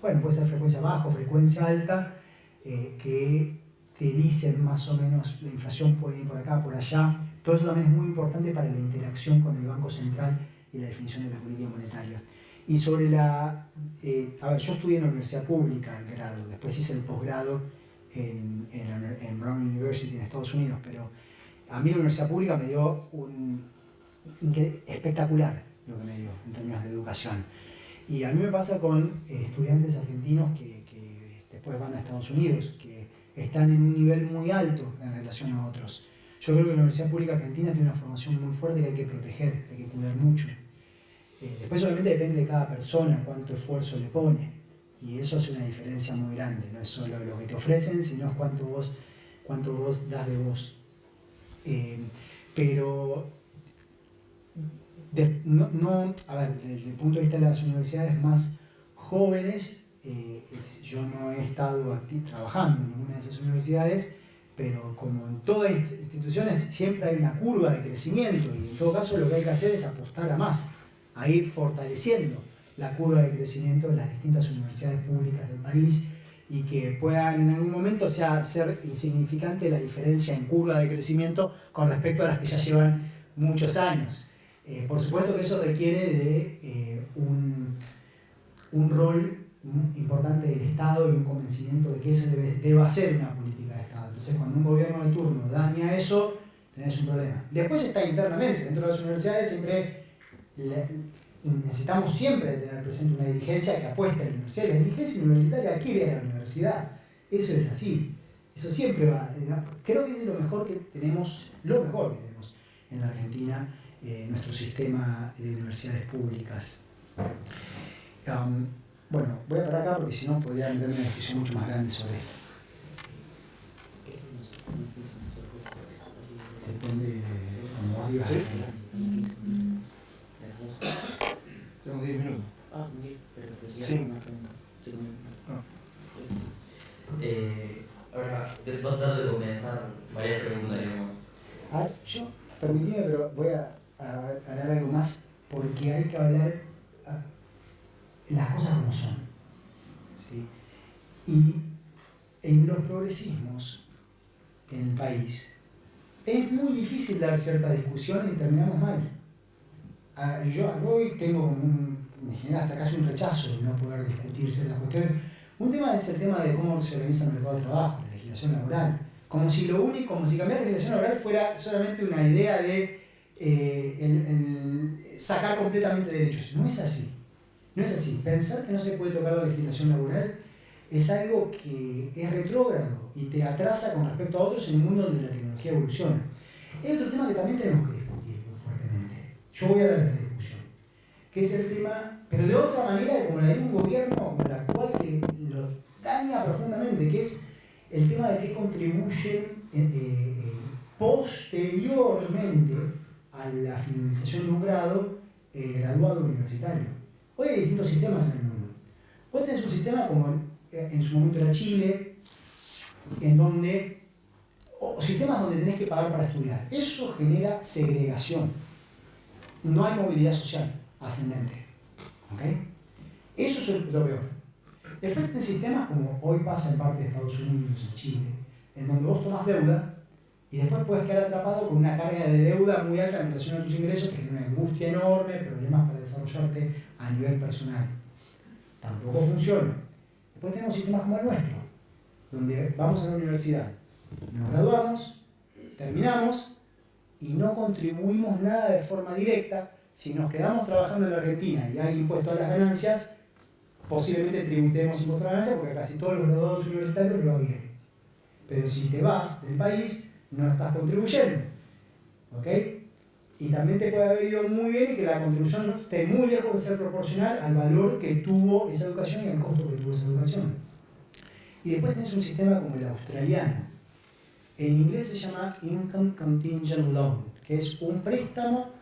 bueno, puede ser frecuencia baja o frecuencia alta, que te dicen más o menos la inflación puede ir por acá, por allá. Todo eso también es muy importante para la interacción con el Banco Central y la definición de la política monetaria. Y sobre a ver, yo estudié en la universidad pública el grado, después hice el posgrado en Brown University en Estados Unidos, pero a mí la universidad pública me dio espectacular lo que me dio en términos de educación. Y a mí me pasa con estudiantes argentinos que después van a Estados Unidos, que están en un nivel muy alto en relación a otros. Yo creo que la Universidad Pública Argentina tiene una formación muy fuerte que hay que proteger, que hay que cuidar mucho. Después obviamente depende de cada persona cuánto esfuerzo le pone, y eso hace una diferencia muy grande. No es solo lo que te ofrecen, sino cuánto vos das de vos. Pero a ver, desde el punto de vista de las universidades más jóvenes, yo no he estado trabajando en ninguna de esas universidades, pero como en todas las instituciones siempre hay una curva de crecimiento, y en todo caso lo que hay que hacer es apostar a más, a ir fortaleciendo la curva de crecimiento de las distintas universidades públicas del país, y que puedan en algún momento ser insignificante la diferencia en curva de crecimiento con respecto a las que ya llevan muchos años. Por supuesto que eso requiere de un rol importante del Estado y un convencimiento de que esa deba ser una política de Estado. Entonces, cuando un gobierno de turno daña eso, tenés un problema. Después está internamente, dentro de las universidades siempre necesitamos siempre tener presente una dirigencia que apueste a la universidad. La dirigencia universitaria quiere a la universidad. Eso es así. Eso siempre va. Creo que es lo mejor que tenemos en la Argentina, nuestro sistema de universidades públicas. Bueno, voy a parar acá porque si no podría meterme una discusión mucho más grande sobre esto. Depende de cómo vos digas. ¿Sí? Tenemos 10 minutos. Sí. Ahora, tratando de comenzar varias preguntas, digamos. A ver, permitime, pero voy a hablar algo más, porque hay que hablar las cosas como son. ¿Sí? Y en los progresismos en el país es muy difícil dar ciertas discusiones y terminamos mal. Yo hoy tengo me genera hasta casi un rechazo de no poder discutir ciertas cuestiones. Un tema es el tema de cómo se organiza el mercado de trabajo, la legislación laboral. Como si cambiar la legislación laboral fuera solamente una idea de sacar completamente derechos. No es así. No es así. Pensar que no se puede tocar la legislación laboral es algo que es retrógrado y te atrasa con respecto a otros en un mundo donde la tecnología evoluciona. Es otro tema que también tenemos que discutir muy fuertemente. Yo voy a dar esta discusión. Que es el tema, pero de otra manera, como la de un gobierno como la actual, que lo daña profundamente, que es el tema de qué contribuyen posteriormente a la finalización de un grado graduado universitario. Hoy hay distintos sistemas en el mundo. Vos tenés un sistema como en su momento era Chile, en donde, o sistemas donde tenés que pagar para estudiar. Eso genera segregación. No hay movilidad social ascendente. ¿Okay? Eso es lo peor. Después tenés sistemas como hoy pasa en parte de Estados Unidos, en Chile, en donde vos tomás deuda y después puedes quedar atrapado con una carga de deuda muy alta en relación a tus ingresos, que es una angustia enorme, problemas para desarrollarte a nivel personal. Tampoco funciona. Después tenemos sistemas como el nuestro, donde vamos a la universidad, nos graduamos, terminamos y no contribuimos nada de forma directa. Si nos quedamos trabajando en la Argentina y hay impuesto a las ganancias, posiblemente tributemos impuesto a las ganancias porque a casi todos los graduados universitarios les va bien. Pero si te vas del país, no estás contribuyendo. ¿Ok? Y también te puede haber ido muy bien y que la contribución esté muy lejos de ser proporcional al valor que tuvo esa educación y al costo que tuvo esa educación. Y después tenés un sistema como el australiano. En inglés se llama Income Contingent Loan, que es un préstamo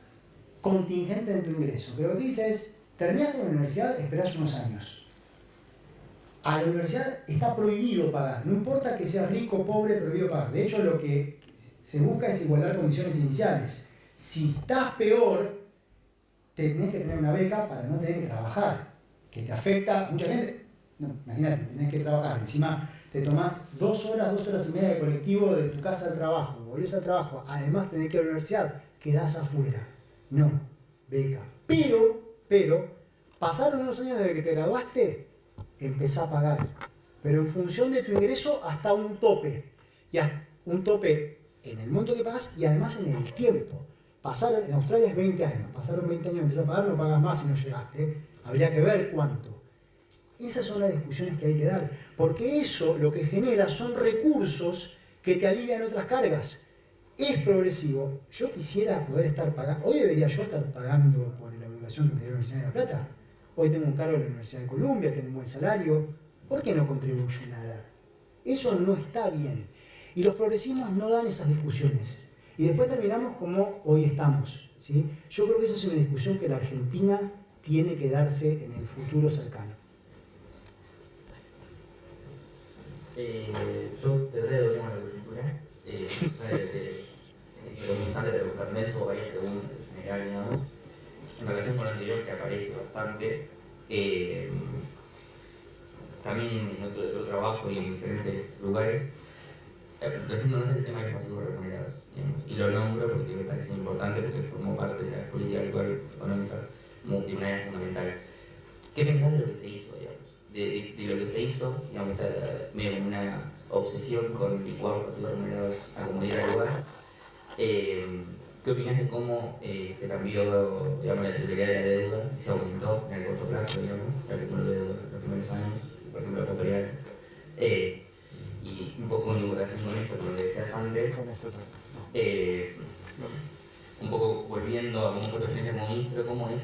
contingente de tu ingreso. Pero lo que dice es, terminaste la universidad, esperás unos años. A la universidad está prohibido pagar, no importa que seas rico o pobre, prohibido pagar. De hecho, lo que se busca es igualar condiciones iniciales. Si estás peor, tenés que tener una beca para no tener que trabajar, que te afecta mucha gente. No, imagínate, tenés que trabajar, encima te tomás 2 horas y media de colectivo de tu casa al trabajo, volvés al trabajo, además tenés que ir a la universidad, quedás afuera. No, beca. Pero, pasaron unos años desde que te graduaste, empezá a pagar. Pero en función de tu ingreso hasta un tope. Y hasta un tope en el monto que pagas y además en el tiempo. Pasaron, en Australia es 20 años. Pasaron 20 años, empezás a pagar, no pagas más si no llegaste. Habría que ver cuánto. Esas son las discusiones que hay que dar. Porque eso lo que genera son recursos que te alivian otras cargas. Es progresivo. Yo quisiera poder estar pagando. Hoy debería yo estar pagando por la educación que me dio la Universidad de La Plata. Hoy tengo un cargo en la Universidad de Columbia, tengo un buen salario. ¿Por qué no contribuyo nada? Eso no está bien. Y los progresismos no dan esas discusiones. Y después terminamos como hoy estamos. ¿Sí? Yo creo que esa es una discusión que la Argentina tiene que darse en el futuro cercano. Yo te reo tema de la coyuntura. Preguntante de buscar Nelson o varias preguntas en general, digamos, en relación con lo anterior que aparece bastante. También en otro trabajo y en diferentes lugares, recientemente el tema de los pasivos remunerados, digamos, y lo nombro porque me parece importante porque formó parte de la política económica de manera fundamental. ¿Qué pensás de lo que se hizo, digamos? De lo que se hizo, digamos, medio como una obsesión con licuar pasivos remunerados a como diera lugar. ¿Qué opinas de cómo se cambió, digamos, la titularidad de la deuda y se aumentó en el corto plazo, digamos, ya que uno lo de los primeros años, por ejemplo, la Ecuatorial? Y un poco en relación con esto, como decías antes, un poco volviendo a cómo fue tu experiencia como ministro, ¿cómo es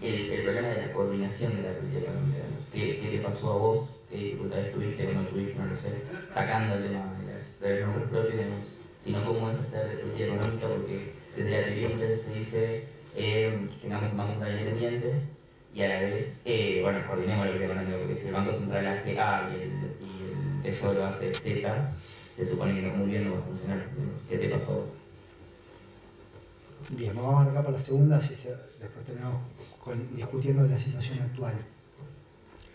el problema de la coordinación de la política económica? ¿Qué te pasó a vos? ¿Qué dificultades tuviste, que no tuviste, no lo sé? Sacando el tema de los nombres propios, digamos, sino cómo es hacer política económica, porque desde la teoría muchas veces se dice tengamos un banco central independiente y a la vez, bueno, coordinemos la política económica, porque si el Banco Central hace A y el Tesoro hace Z, se supone que muy bien no va a funcionar. ¿Qué te pasó? Bien, vamos a arrancar por la segunda, si después terminamos discutiendo la situación actual.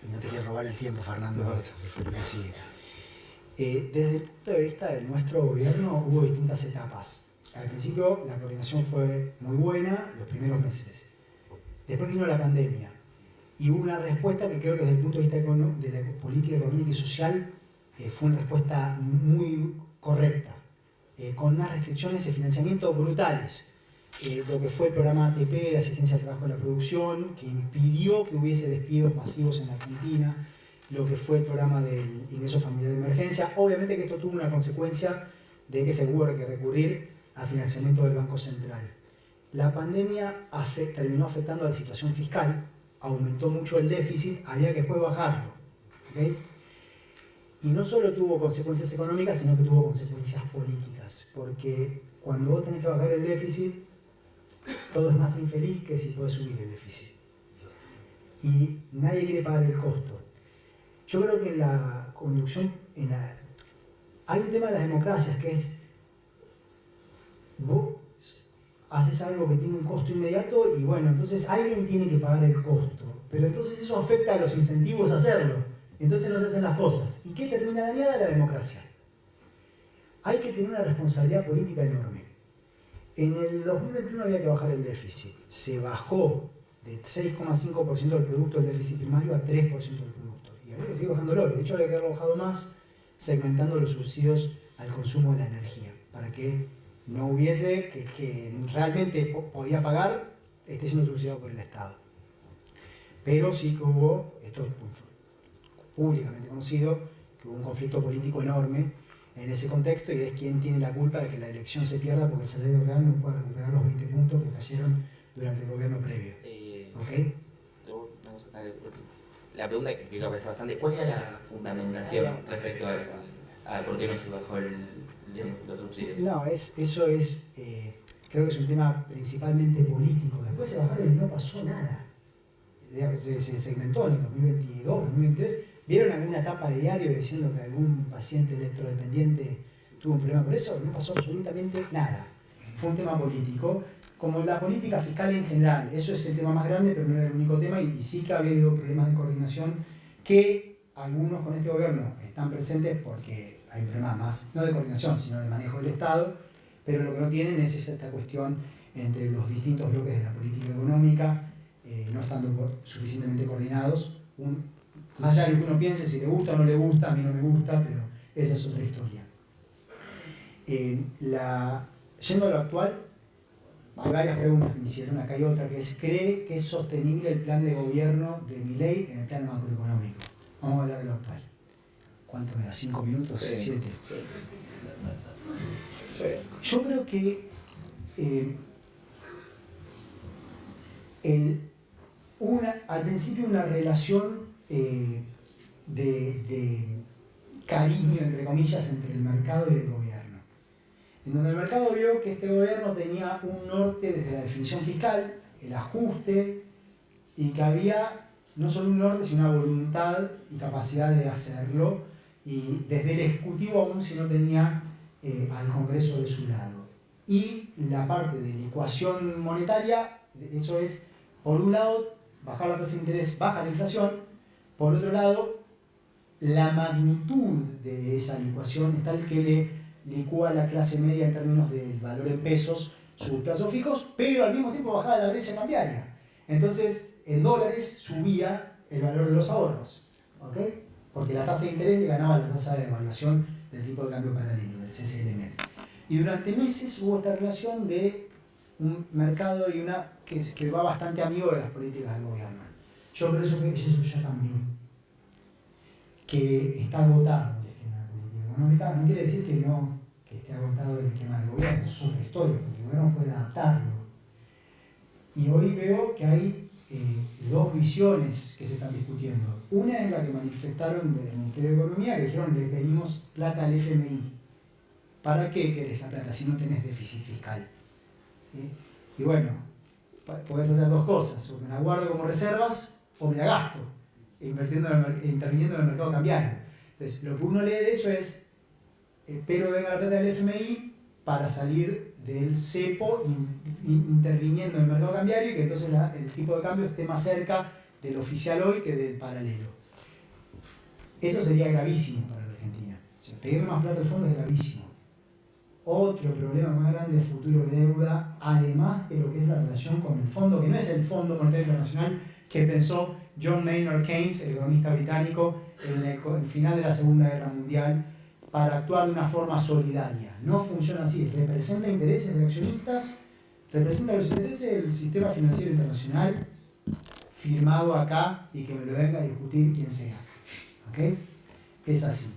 Y no te quiero robar el tiempo, Fernando. No, está perfecto. Sí. Desde el punto de vista de nuestro gobierno hubo distintas etapas. Al principio la coordinación fue muy buena, los primeros meses. Después vino la pandemia y hubo una respuesta que creo que desde el punto de vista de la política económica y social fue una respuesta muy correcta, con unas restricciones de financiamiento brutales, lo que fue el programa ATP de asistencia al trabajo en la producción, que impidió que hubiese despidos masivos en la Argentina, lo que fue el programa del ingreso familiar de emergencia. Obviamente que esto tuvo una consecuencia de que se hubo que recurrir a financiamiento del Banco Central. La pandemia terminó afectando a la situación fiscal, aumentó mucho el déficit, había que después bajarlo. ¿Okay? Y no solo tuvo consecuencias económicas, sino que tuvo consecuencias políticas, porque cuando vos tenés que bajar el déficit, todo es más infeliz que si podés subir el déficit. Y nadie quiere pagar el costo. Yo creo que en la conducción, hay un tema de las democracias que es, vos haces algo que tiene un costo inmediato y bueno, entonces alguien tiene que pagar el costo, pero entonces eso afecta a los incentivos a hacerlo, entonces no se hacen las cosas. ¿Y qué termina dañada? La democracia. Hay que tener una responsabilidad política enorme. En el 2021 había que bajar el déficit, se bajó de 6,5% del producto del déficit primario a 3% del producto. Y había que seguir bajándolo, de hecho había que haberlo bajado más, segmentando los subsidios al consumo de la energía, para que no hubiese que realmente podía pagar, esté siendo subsidiado por el Estado. Pero sí que hubo, esto es públicamente conocido, que hubo un conflicto político enorme en ese contexto y es quién tiene la culpa de que la elección se pierda porque el salario real no pueda recuperar los 20 puntos que cayeron durante el gobierno previo. ¿Okay? La pregunta que creo que aparece bastante, ¿cuál era la fundamentación respecto a por qué no se bajó los subsidios? No, eso es, creo que es un tema principalmente político. Después se bajaron y no pasó nada. Se segmentó en el 2022, 2023. ¿Vieron alguna tapa de diario diciendo que algún paciente electrodependiente tuvo un problema por eso? No pasó absolutamente nada. Fue un tema político. Como la política fiscal en general, eso es el tema más grande, pero no era el único tema, y sí que ha habido problemas de coordinación que algunos con este gobierno están presentes porque hay un problema más, no de coordinación, sino de manejo del Estado, pero lo que no tienen es esta cuestión entre los distintos bloques de la política económica, no estando suficientemente coordinados. Más allá de lo que uno piense, si le gusta o no le gusta, a mí no me gusta, pero esa es otra historia. Yendo a lo actual, hay varias preguntas que me hicieron. Acá hay otra que es: ¿cree que es sostenible el plan de gobierno de Milei en el plano macroeconómico? Vamos a hablar de lo actual. ¿Cuánto me da? ¿5 minutos? Sí. 7. Sí. Yo creo que al principio una relación de cariño, entre comillas, entre el mercado y el gobierno. En donde el mercado vio que este gobierno tenía un norte desde la definición fiscal, el ajuste, y que había no solo un norte, sino una voluntad y capacidad de hacerlo, y desde el Ejecutivo aún si no tenía al Congreso de su lado. Y la parte de la ecuación monetaria, eso es, por un lado, bajar la tasa de interés, baja la inflación, por otro lado, la magnitud de esa licuación es tal que le licúa a la clase media en términos del valor en pesos sus plazos fijos, pero al mismo tiempo bajaba la brecha cambiaria. Entonces, en dólares subía el valor de los ahorros, ¿ok? Porque la tasa de interés le ganaba la tasa de devaluación del tipo de cambio paralelo, del CCLM. Y durante meses hubo esta relación de un mercado y que va bastante amigo de las políticas del gobierno. Yo creo que eso ya cambió. Que está agotado el esquema de política económica, no quiere decir que esté agotado el esquema del gobierno, es otra historia, porque el gobierno puede adaptarlo. Y hoy veo que hay dos visiones que se están discutiendo. Una es la que manifestaron desde el Ministerio de Economía, que dijeron: le pedimos plata al FMI. ¿Para qué querés la plata si no tenés déficit fiscal? ¿Sí? Y bueno, podés hacer dos cosas: o me la guardo como reservas o me la gasto, interviniendo en el mercado cambiario. Entonces, lo que uno lee de eso es: espero venga la plata del FMI para salir del cepo, interviniendo en el mercado cambiario, y que entonces el tipo de cambio esté más cerca del oficial hoy que del paralelo. Eso sería gravísimo para la Argentina. O sea, pedir más plata al fondo es gravísimo. Otro problema más grande es futuro de deuda, además de lo que es la relación con el fondo, que no es el Fondo Monetario Internacional que pensó John Maynard Keynes, el economista británico, en el final de la Segunda Guerra Mundial, para actuar de una forma solidaria. No funciona así, representa intereses de accionistas representa los intereses del sistema financiero internacional firmado acá y que me lo venga a discutir quien sea. ¿Ok? Es así.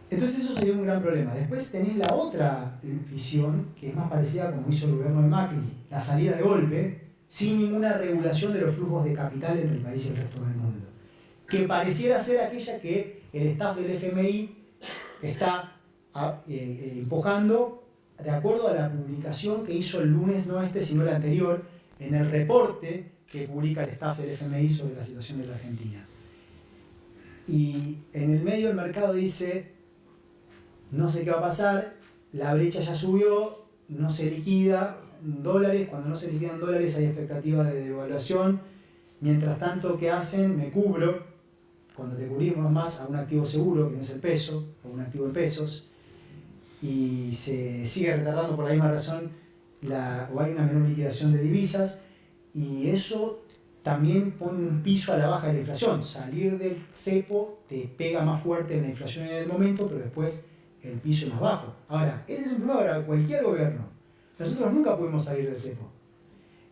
Entonces eso sería un gran problema. Después tenéis la otra visión, que es más parecida a como hizo el gobierno de Macri, la salida de golpe, sin ninguna regulación de los flujos de capital entre el país y el resto del mundo. Que pareciera ser aquella que el staff del FMI está empujando de acuerdo a la publicación que hizo el lunes, no este, sino el anterior, en el reporte que publica el staff del FMI sobre la situación de la Argentina. Y en el medio del mercado dice, no sé qué va a pasar, la brecha ya subió, no se liquida dólares, cuando no se liquidan dólares hay expectativa de devaluación, mientras tanto, ¿qué hacen? Me cubro, cuando te cubrimos más a un activo seguro, que no es el peso, o un activo en pesos, y se sigue retardando por la misma razón, o hay una menor liquidación de divisas, y eso también pone un piso a la baja de la inflación. Salir del cepo te pega más fuerte en la inflación en el momento, pero después el piso es más bajo. Ahora, ese es un problema para cualquier gobierno. Nosotros nunca pudimos salir del cepo.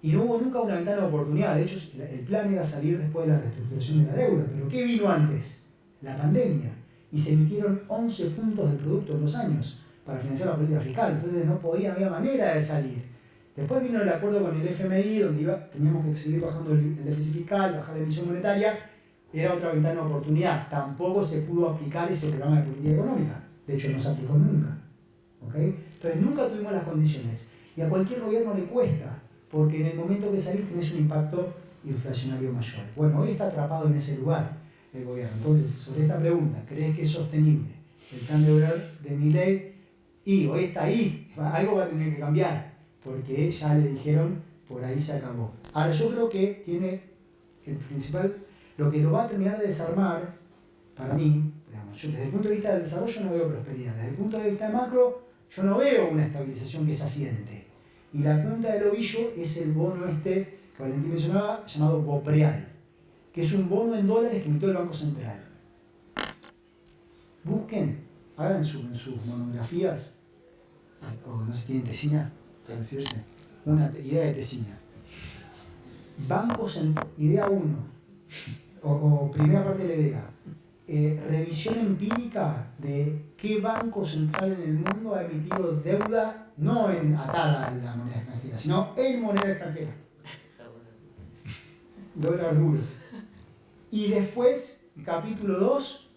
Y no hubo nunca una ventana de oportunidad. De hecho, el plan era salir después de la reestructuración de la deuda. ¿Pero qué vino antes? La pandemia. Y se emitieron 11 puntos del producto en 2 años para financiar la política fiscal. Entonces no había manera de salir. Después vino el acuerdo con el FMI, donde teníamos que seguir bajando el déficit fiscal, bajar la emisión monetaria. Era otra ventana de oportunidad. Tampoco se pudo aplicar ese programa de política económica. De hecho, no se aplicó nunca. ¿Okay? Entonces nunca tuvimos las condiciones. Y a cualquier gobierno le cuesta, porque en el momento que salís tenés un impacto inflacionario mayor. Bueno, hoy está atrapado en ese lugar el gobierno. Entonces, sobre esta pregunta, ¿crees que es sostenible el plan de obrar de Milei? Y hoy está ahí, algo va a tener que cambiar, porque ya le dijeron, por ahí se acabó. Ahora, yo creo que tiene el principal, lo que lo va a terminar de desarmar, para mí, digamos, yo desde el punto de vista del desarrollo no veo prosperidad, desde el punto de vista macro, yo no veo una estabilización que se asiente. Y la punta del ovillo es el bono que Valentín mencionaba, llamado BOPREAL, que es un bono en dólares que emitió el Banco Central. Busquen, hagan en sus monografías, o no sé si tienen tesina, para decirse, una idea de tesina. Idea 1, o primera parte de la idea, revisión empírica de qué banco central en el mundo ha emitido deuda no atada a la moneda extranjera, sino en moneda extranjera. Dólar duro. Y después, capítulo 2,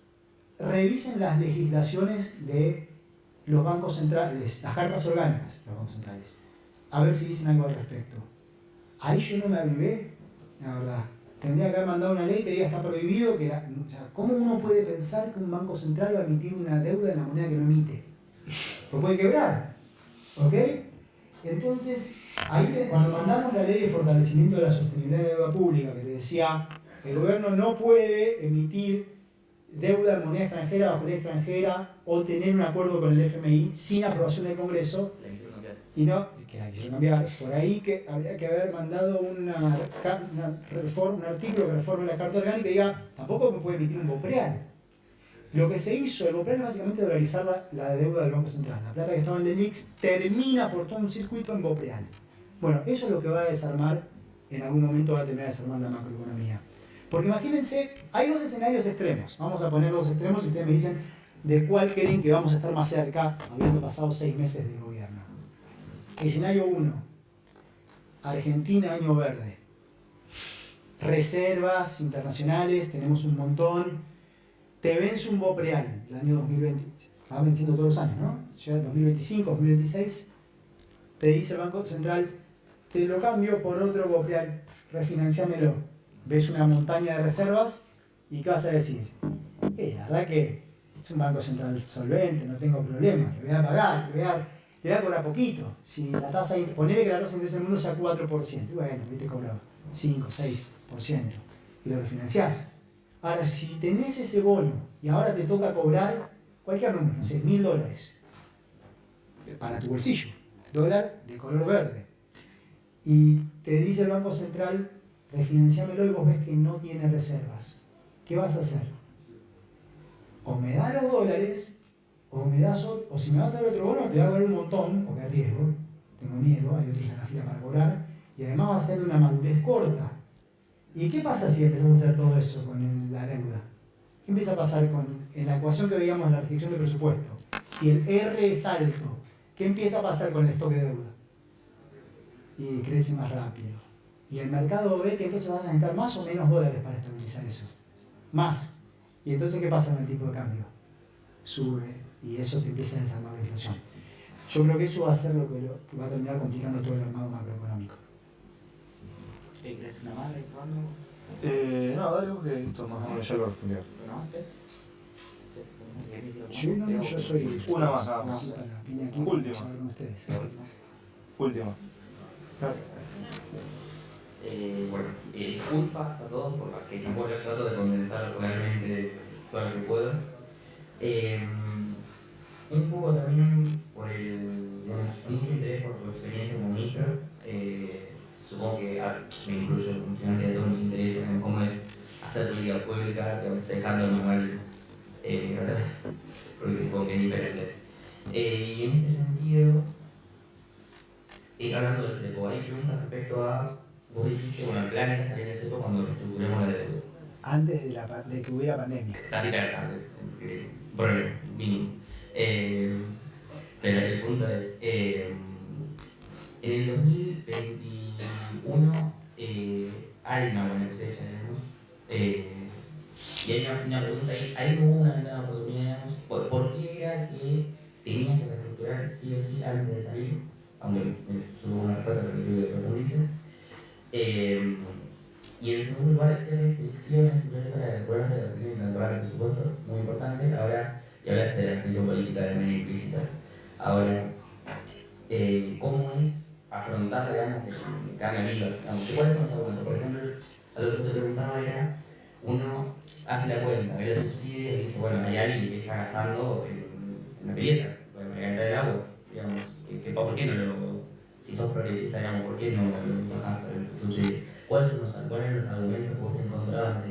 revisen las legislaciones de los bancos centrales, las cartas orgánicas de los bancos centrales, a ver si dicen algo al respecto. Ahí yo no me avivé, la verdad. Tendría que haber mandado una ley que diga está prohibido, o sea, ¿cómo uno puede pensar que un banco central va a emitir una deuda en la moneda que no emite? Lo puede quebrar, ¿ok? Entonces, cuando mandamos la ley de fortalecimiento de la sostenibilidad de la deuda pública, que te decía, el gobierno no puede emitir deuda en moneda extranjera bajo ley extranjera o tener un acuerdo con el FMI sin aprobación del Congreso, y no, que la quisieron cambiar, por ahí que habría que haber mandado un artículo que reforme la Carta Orgánica y diga, tampoco me puede emitir un BOPREAL. Lo que se hizo, el BOPREAL es básicamente dolarizar la deuda del Banco Central. La plata que estaba en el LELIX termina por todo un circuito en BOPREAL. Bueno, eso es lo que va a desarmar, en algún momento va a terminar de desarmar la macroeconomía. Porque imagínense, hay 2 escenarios extremos. Vamos a poner 2 extremos y ustedes me dicen de cuál creen que vamos a estar más cerca, habiendo pasado 6 meses de gobierno. Escenario 1. Argentina, año verde. Reservas internacionales, tenemos un montón. Te vence un BOPREAL el año 2020. Va venciendo todos los años, ¿no? Ya 2025, 2026. Te dice el Banco Central, te lo cambio por otro BOPREAL, refinanciámelo. Ves una montaña de reservas y ¿qué vas a decir? La verdad que es un Banco Central solvente, no tengo problema, le voy a pagar, le voy a cobrar poquito. Si la tasa, ponele que la tasa de interés del mundo sea 4%, bueno, te cobra 5, 6% y lo refinanciás. Ahora, si tenés ese bono y ahora te toca cobrar cualquier número, no sé, $1.000 para tu bolsillo, dólar de color verde, y te dice el Banco Central, refinanciámelo y vos ves que no tiene reservas, ¿qué vas a hacer? O me das los dólares, o si me vas a dar otro bono, te va a cobrar un montón, porque hay riesgo, tengo miedo, hay otros en la fila para cobrar, y además va a ser de una madurez corta. ¿Y qué pasa si empezás a hacer todo eso con la deuda? ¿Qué empieza a pasar en la ecuación que veíamos en la restricción de presupuesto? Si el R es alto, ¿qué empieza a pasar con el stock de deuda? Y crece más rápido. Y el mercado ve que entonces vas a necesitar más o menos dólares para estabilizar eso. Más. Y entonces, ¿qué pasa con el tipo de cambio? Sube y eso te empieza a desarmar la inflación. Yo creo que eso va a ser lo que va a terminar complicando todo el armado macroeconómico. ¿Querés una más, Rolando? No, dale vos que esto más o menos ya lo respondió. No, yo soy... Una más, nada más. Vine aquí Última. para charlar con ustedes. Última. Bueno, disculpas a todos por las que tampoco trato de condensar realmente todo lo que puedo. Un poco también por mucho interés por su experiencia como ministro. Supongo que me incluyo, finalmente a todos nos interesa en cómo es hacer política pública, dejando el manual atrás, porque supongo que es diferente. Y en este sentido, hablando del CEPO, hay preguntas respecto a, vos dijiste, bueno, el plan era salir del CEPO cuando reestructuremos la deuda. Antes de que hubiera pandemia. Así tarde, problema, mínimo. Pero el punto es, en el 2021 hay una buena cosecha, digamos, y hay una pregunta ahí, ¿hay una ventana de oportunidad, digamos? ¿Por qué era que tenías que reestructurar sí o sí antes de salir? Aunque supongo una respuesta, pero creo que profundice. Y en segundo lugar, ¿qué restricciones tuvieron a las pruebas de la restricción temporal del presupuesto? Muy importante. Ahora, y hablaste de la restricción política de manera implícita. Ahora, ¿cómo es afrontar, digamos, el cambio de hilo? ¿Cuáles son los argumentos? Por ejemplo, algo que te preguntaba era, uno hace la cuenta, ve los subsidios y dice, bueno, hay alguien que está gastando en la pileta, bueno, me encanta el agua, digamos, ¿por qué no lo, si sos progresista, digamos, por qué no lo bajás el subsidio? ¿Cuáles son los argumentos que vos te encontrabas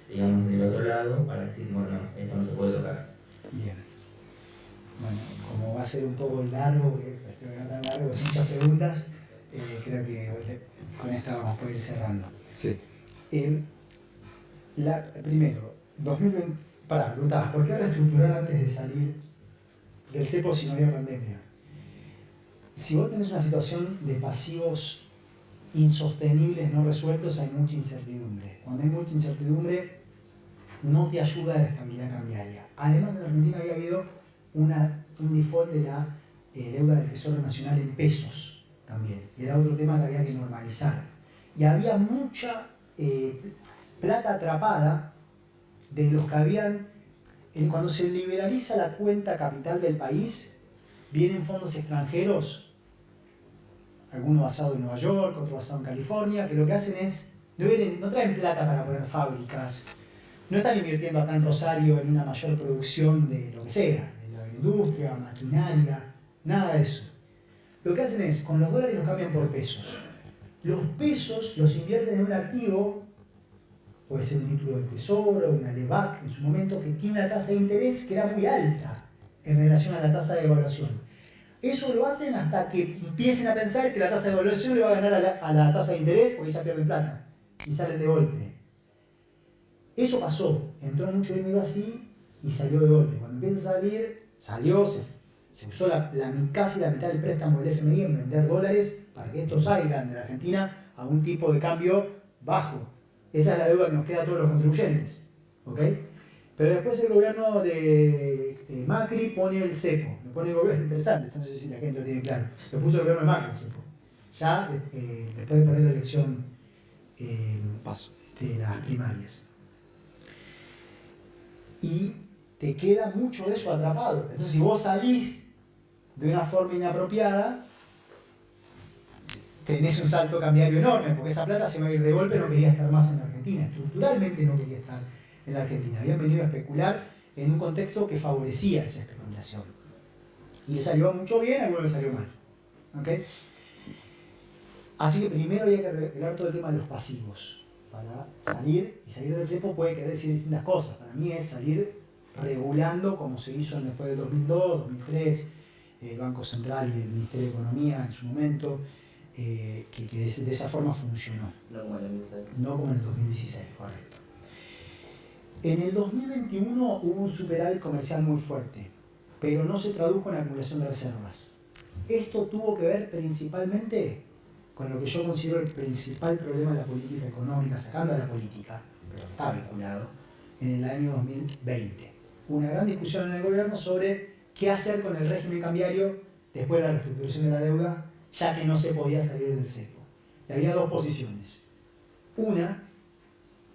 digamos, del otro lado para decir, bueno, no, esto no se puede tocar? Bien. Bueno, como va a ser un poco largo, porque espero que no tan largo, son muchas preguntas, creo que con esta vamos a poder ir cerrando. Sí. Primero, 2020, preguntabas, ¿por qué reestructurar antes de salir del cepo si no había pandemia? Si vos tenés una situación de pasivos insostenibles, no resueltos, hay mucha incertidumbre. Cuando hay mucha incertidumbre, no te ayuda a la estabilidad cambiaria. Además, en Argentina había habido un default de la deuda del Tesoro Nacional en pesos también. Y era otro tema que había que normalizar. Y había mucha plata atrapada de los que habían... Cuando se liberaliza la cuenta capital del país, vienen fondos extranjeros, algunos basados en Nueva York, otros basados en California, que lo que hacen es, no traen plata para poner fábricas, no están invirtiendo acá en Rosario en una mayor producción de lo que sea, de la industria, maquinaria, nada de eso. Lo que hacen es, con los dólares los cambian por pesos. Los pesos los invierten en un activo, puede ser un título del Tesoro, una LEVAC en su momento, que tiene una tasa de interés que era muy alta en relación a la tasa de evaluación. Eso lo hacen hasta que empiecen a pensar que la tasa de evaluación le va a ganar a la tasa de interés porque ya pierden plata y salen de golpe. Eso pasó, entró mucho dinero así y salió de golpe. Cuando empieza a salir, se usó casi la mitad del préstamo del FMI en vender dólares para que estos salgan de la Argentina a un tipo de cambio bajo. Esa es la deuda que nos queda a todos los contribuyentes. ¿Okay? Pero después el gobierno de Macri pone el cepo. Lo pone el gobierno, interesante, esto no sé si la gente lo tiene claro. Lo puso el gobierno de Macri el cepo. Ya después de perder la elección de las primarias. Y te queda mucho de eso atrapado. Entonces si vos salís de una forma inapropiada, tenés un salto cambiario enorme, porque esa plata se va a ir de golpe, no quería estar más en la Argentina. Estructuralmente no quería estar en la Argentina. Habían venido a especular en un contexto que favorecía esa especulación. Y le salió mucho bien, a algunos le salió mal. ¿Okay? Así que primero había que arreglar todo el tema de los pasivos. Para salir, y salir del cepo puede querer decir distintas cosas. Para mí es salir regulando como se hizo después del 2002, 2003, el Banco Central y el Ministerio de Economía en su momento, que de esa forma funcionó. No como en el 2016. No como en el 2016, correcto. En el 2021 hubo un superávit comercial muy fuerte, pero no se tradujo en acumulación de reservas. Esto tuvo que ver principalmente con lo que yo considero el principal problema de la política económica, sacando a la política, pero está vinculado, en el año 2020. Una gran discusión en el gobierno sobre qué hacer con el régimen cambiario después de la reestructuración de la deuda, ya que no se podía salir del cepo. Y había dos posiciones. Una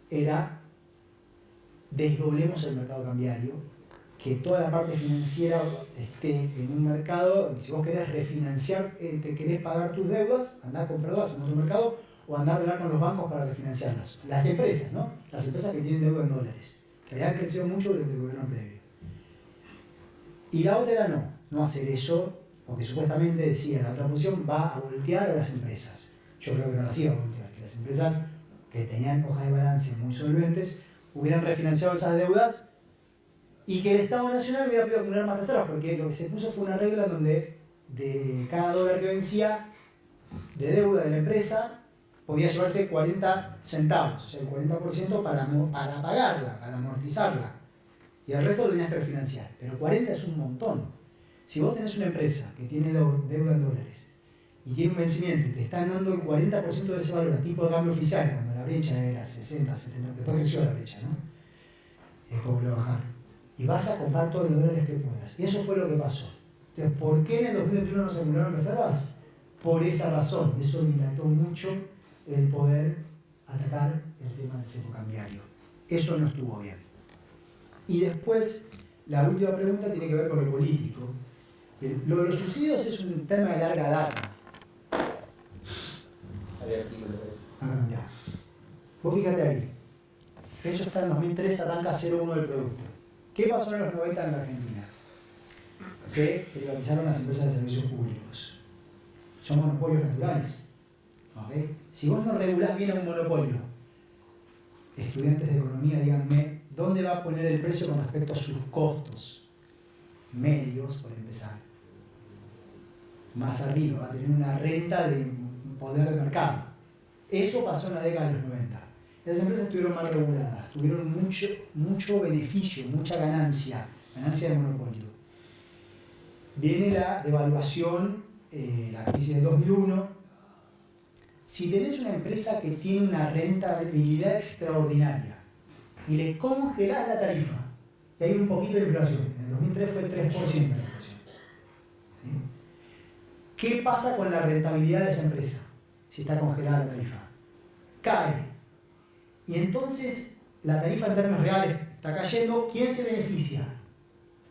era desdoblemos el mercado cambiario, que toda la parte financiera esté en un mercado. Si vos querés refinanciar, te querés pagar tus deudas, andá a comprarlas en otro mercado o andá a hablar con los bancos para refinanciarlas. Las empresas, ¿no? Las empresas que tienen deuda en dólares, que habían crecido mucho durante el gobierno previo. Y la otra era no hacer eso, porque supuestamente decía la otra posición va a voltear a las empresas. Yo creo que no las iba a voltear, que las empresas que tenían hojas de balance muy solventes hubieran refinanciado esas deudas y que el Estado Nacional hubiera podido acumular más reservas, porque lo que se puso fue una regla donde de cada dólar que vencía de deuda de la empresa podía llevarse 40 centavos, o sea, el 40% para pagarla, para amortizarla, y el resto lo tenías que refinanciar. Pero 40 es un montón. Si vos tenés una empresa que tiene deuda en dólares y tiene un vencimiento y te están dando el 40% de ese valor a tipo de cambio oficial, cuando la brecha era 60, 70, después creció la brecha, ¿no? Después volvió a bajar. Y vas a comprar todos los dólares que puedas. Y eso fue lo que pasó. Entonces, ¿por qué en el 2021 no se acumularon reservas? Por esa razón. Eso dilató mucho el poder atacar el tema del cepo cambiario. Eso no estuvo bien. Y después, la última pregunta tiene que ver con lo político. Lo de los subsidios es un tema de larga data. Ya. Vos fíjate ahí. Eso está en 2003, arranca 0,1 del producto. ¿Qué pasó en los 90 en la Argentina? Se privatizaron las empresas de servicios públicos. Son monopolios naturales. ¿Okay? Si vos no regulás bien a un monopolio, estudiantes de economía, díganme, ¿dónde va a poner el precio con respecto a sus costos medios, por empezar? Más arriba, va a tener una renta de poder de mercado. Eso pasó en la década de los 90. Las empresas estuvieron mal reguladas, tuvieron mucho beneficio, mucha ganancia de monopolio. Viene la devaluación, la crisis del 2001. Si tenés una empresa que tiene una rentabilidad extraordinaria y le congelás la tarifa, y hay un poquito de inflación, en el 2003 fue 3% la inflación. ¿Sí? ¿Qué pasa con la rentabilidad de esa empresa si está congelada la tarifa? Cae. Y entonces la tarifa en términos reales está cayendo. ¿Quién se beneficia?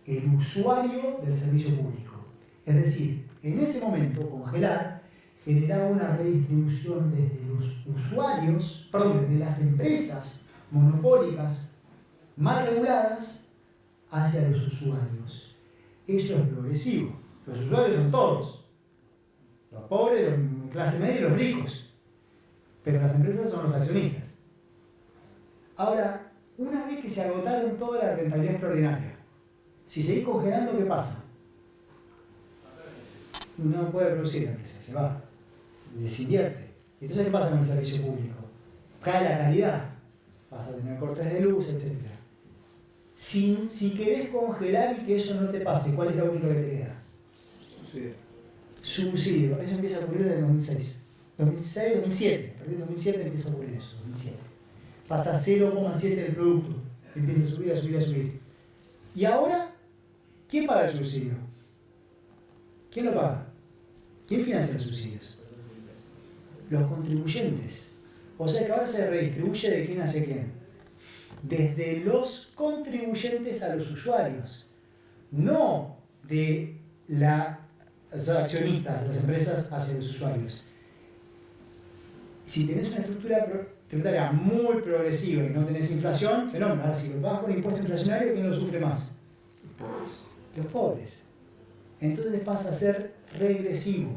El usuario del servicio público. Es decir, en ese momento congelar generaba una redistribución desde los usuarios, desde las empresas monopólicas mal reguladas hacia los usuarios. Eso es progresivo. Los usuarios son todos. Los pobres, los clase media y los ricos. Pero las empresas son los accionistas. Ahora, una vez que se agotaron toda la rentabilidad extraordinaria, si seguís congelando, ¿qué pasa? No puede producir la empresa, se va, desinvierte. Entonces, ¿qué pasa con el servicio público? Cae la calidad, vas a tener cortes de luz, etc. Si querés congelar y que eso no te pase, ¿cuál es la única que te queda? Subsidio. Eso empieza a ocurrir desde 2006. 2006, 2007. A partir de 2007 empieza a ocurrir eso. 2007. Pasa a 0,7 del producto. Empieza a subir, a subir, a subir. Y ahora, ¿quién paga el subsidio? ¿Quién lo paga? ¿Quién financia los subsidios? Los contribuyentes. O sea que ahora se redistribuye de quién hacia quién. Desde los contribuyentes a los usuarios. No de los accionistas de las empresas hacia los usuarios. Si tenés una estructura tributaria muy progresiva y no tenés inflación, fenómeno. Ahora, si lo pagas con impuesto inflacionario, ¿quién lo sufre más? Los pobres. Entonces pasa a ser regresivo.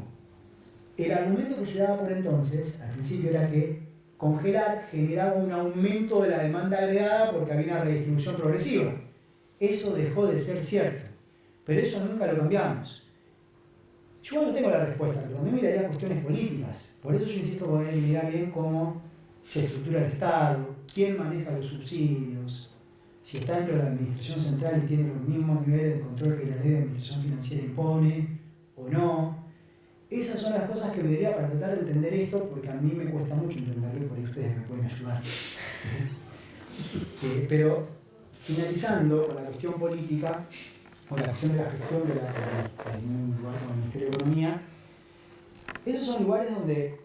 El argumento que se daba por entonces, al principio, era que congelar generaba un aumento de la demanda agregada porque había una redistribución progresiva. Eso dejó de ser cierto. Pero eso nunca lo cambiamos. Yo no tengo la respuesta, pero también miraría cuestiones políticas. Por eso yo insisto con mirar bien cómo se estructura el Estado, quién maneja los subsidios, si está dentro de la administración central y tiene los mismos niveles de control que la ley de administración financiera impone o no. Esas son las cosas que debería para tratar de entender esto, porque a mí me cuesta mucho entenderlo y por ahí ustedes me pueden ayudar. Pero finalizando con la cuestión política, o la cuestión de la gestión en un lugar como el Ministerio de Economía, esos son lugares donde,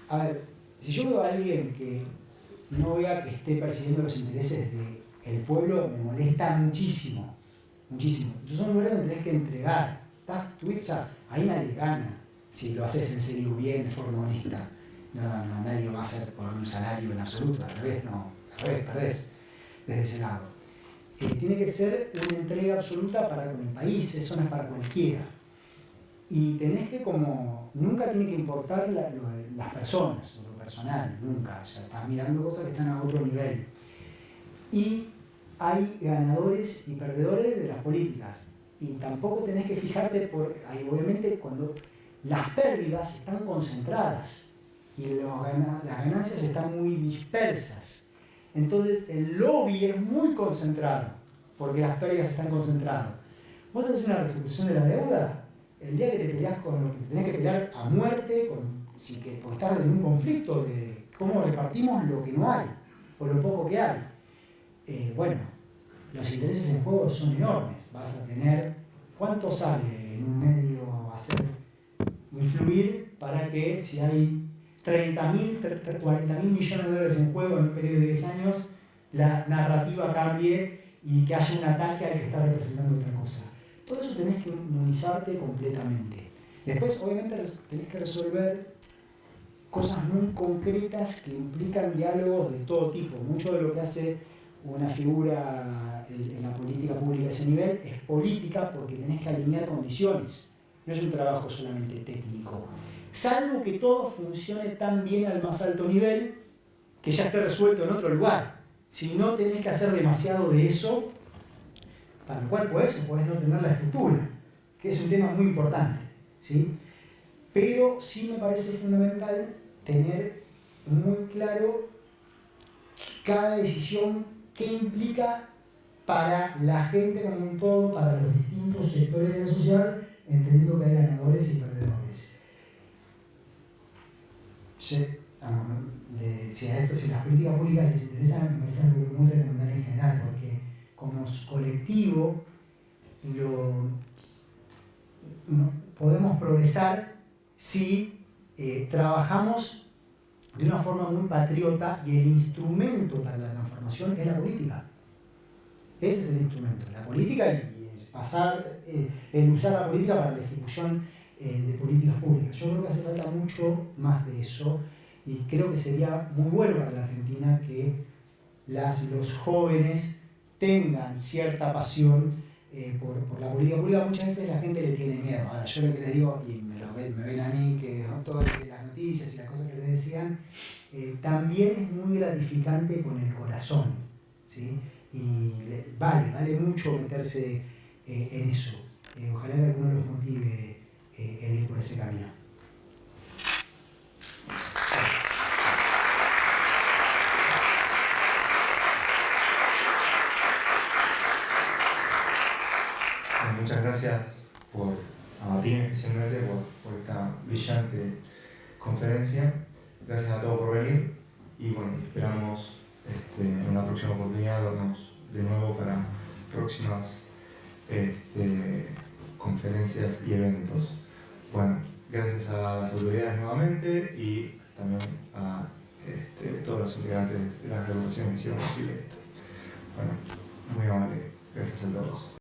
a ver, si yo veo a alguien que no vea que esté persiguiendo los intereses del pueblo, me molesta muchísimo, muchísimo. Entonces son lugares donde tenés que entregar. Ahí nadie gana si lo haces en serio, bien, de forma honesta. No, nadie lo va a hacer por un salario en absoluto, al revés, perdés desde ese lado. Tiene que ser una entrega absoluta para con el país, eso no es para cualquiera. Y tenés que nunca tiene que importar las personas, o lo personal, nunca. Ya estás mirando cosas que están a otro nivel. Y hay ganadores y perdedores de las políticas. Y tampoco tenés que fijarte obviamente cuando las pérdidas están concentradas y las ganancias están muy dispersas. Entonces el lobby es muy concentrado, porque las pérdidas están concentradas. Vos haces una restitución de la deuda, el día que te peleás con lo que te tenés que pelear a muerte, porque estás en un conflicto de cómo repartimos lo que no hay, o lo poco que hay. Bueno, los intereses en juego son enormes. Vas a tener, ¿cuánto sale en un medio influir para que si hay 30.000, 40.000 millones de dólares en juego en un periodo de 10 años, la narrativa cambie y que haya un ataque al que está representando otra cosa? Todo eso tenés que inmunizarte completamente. Después, obviamente, tenés que resolver cosas muy concretas que implican diálogos de todo tipo. Mucho de lo que hace una figura en la política pública de ese nivel es política, porque tenés que alinear condiciones. No es un trabajo solamente técnico. Salvo que todo funcione tan bien al más alto nivel que ya esté resuelto en otro lugar. Si no, tenés que hacer demasiado de eso, para lo cual podés no tener la estructura, que es un tema muy importante, ¿sí? Pero sí me parece fundamental tener muy claro cada decisión qué implica para la gente como un todo, para los distintos sectores de la sociedad, entendiendo que hay ganadores y perdedores. Si las políticas públicas les interesan, me parece algo muy recomendable en general, porque como colectivo podemos progresar si trabajamos de una forma muy patriota, y el instrumento para la transformación es la política. Ese es el instrumento, la política, y el usar la política para la ejecución de políticas públicas. Yo creo que hace falta mucho más de eso, y creo que sería muy bueno para la Argentina que los jóvenes tengan cierta pasión por la política pública. Muchas veces la gente le tiene miedo. Ahora, yo lo que les digo, y me ven a mí, que todas las noticias y las cosas que se decían, también es muy gratificante con el corazón, ¿sí? Y vale mucho meterse en eso. Ojalá que alguno los motive en ir por ese camino. Muchas gracias a Martín especialmente por esta brillante conferencia. Gracias a todos por venir, y bueno, esperamos en una próxima oportunidad vernos de nuevo para próximas conferencias y eventos. Bueno, gracias a las autoridades nuevamente, y también a todos los integrantes de las revoluciones que hicieron posible esto. Bueno, muy amable. Gracias a todos.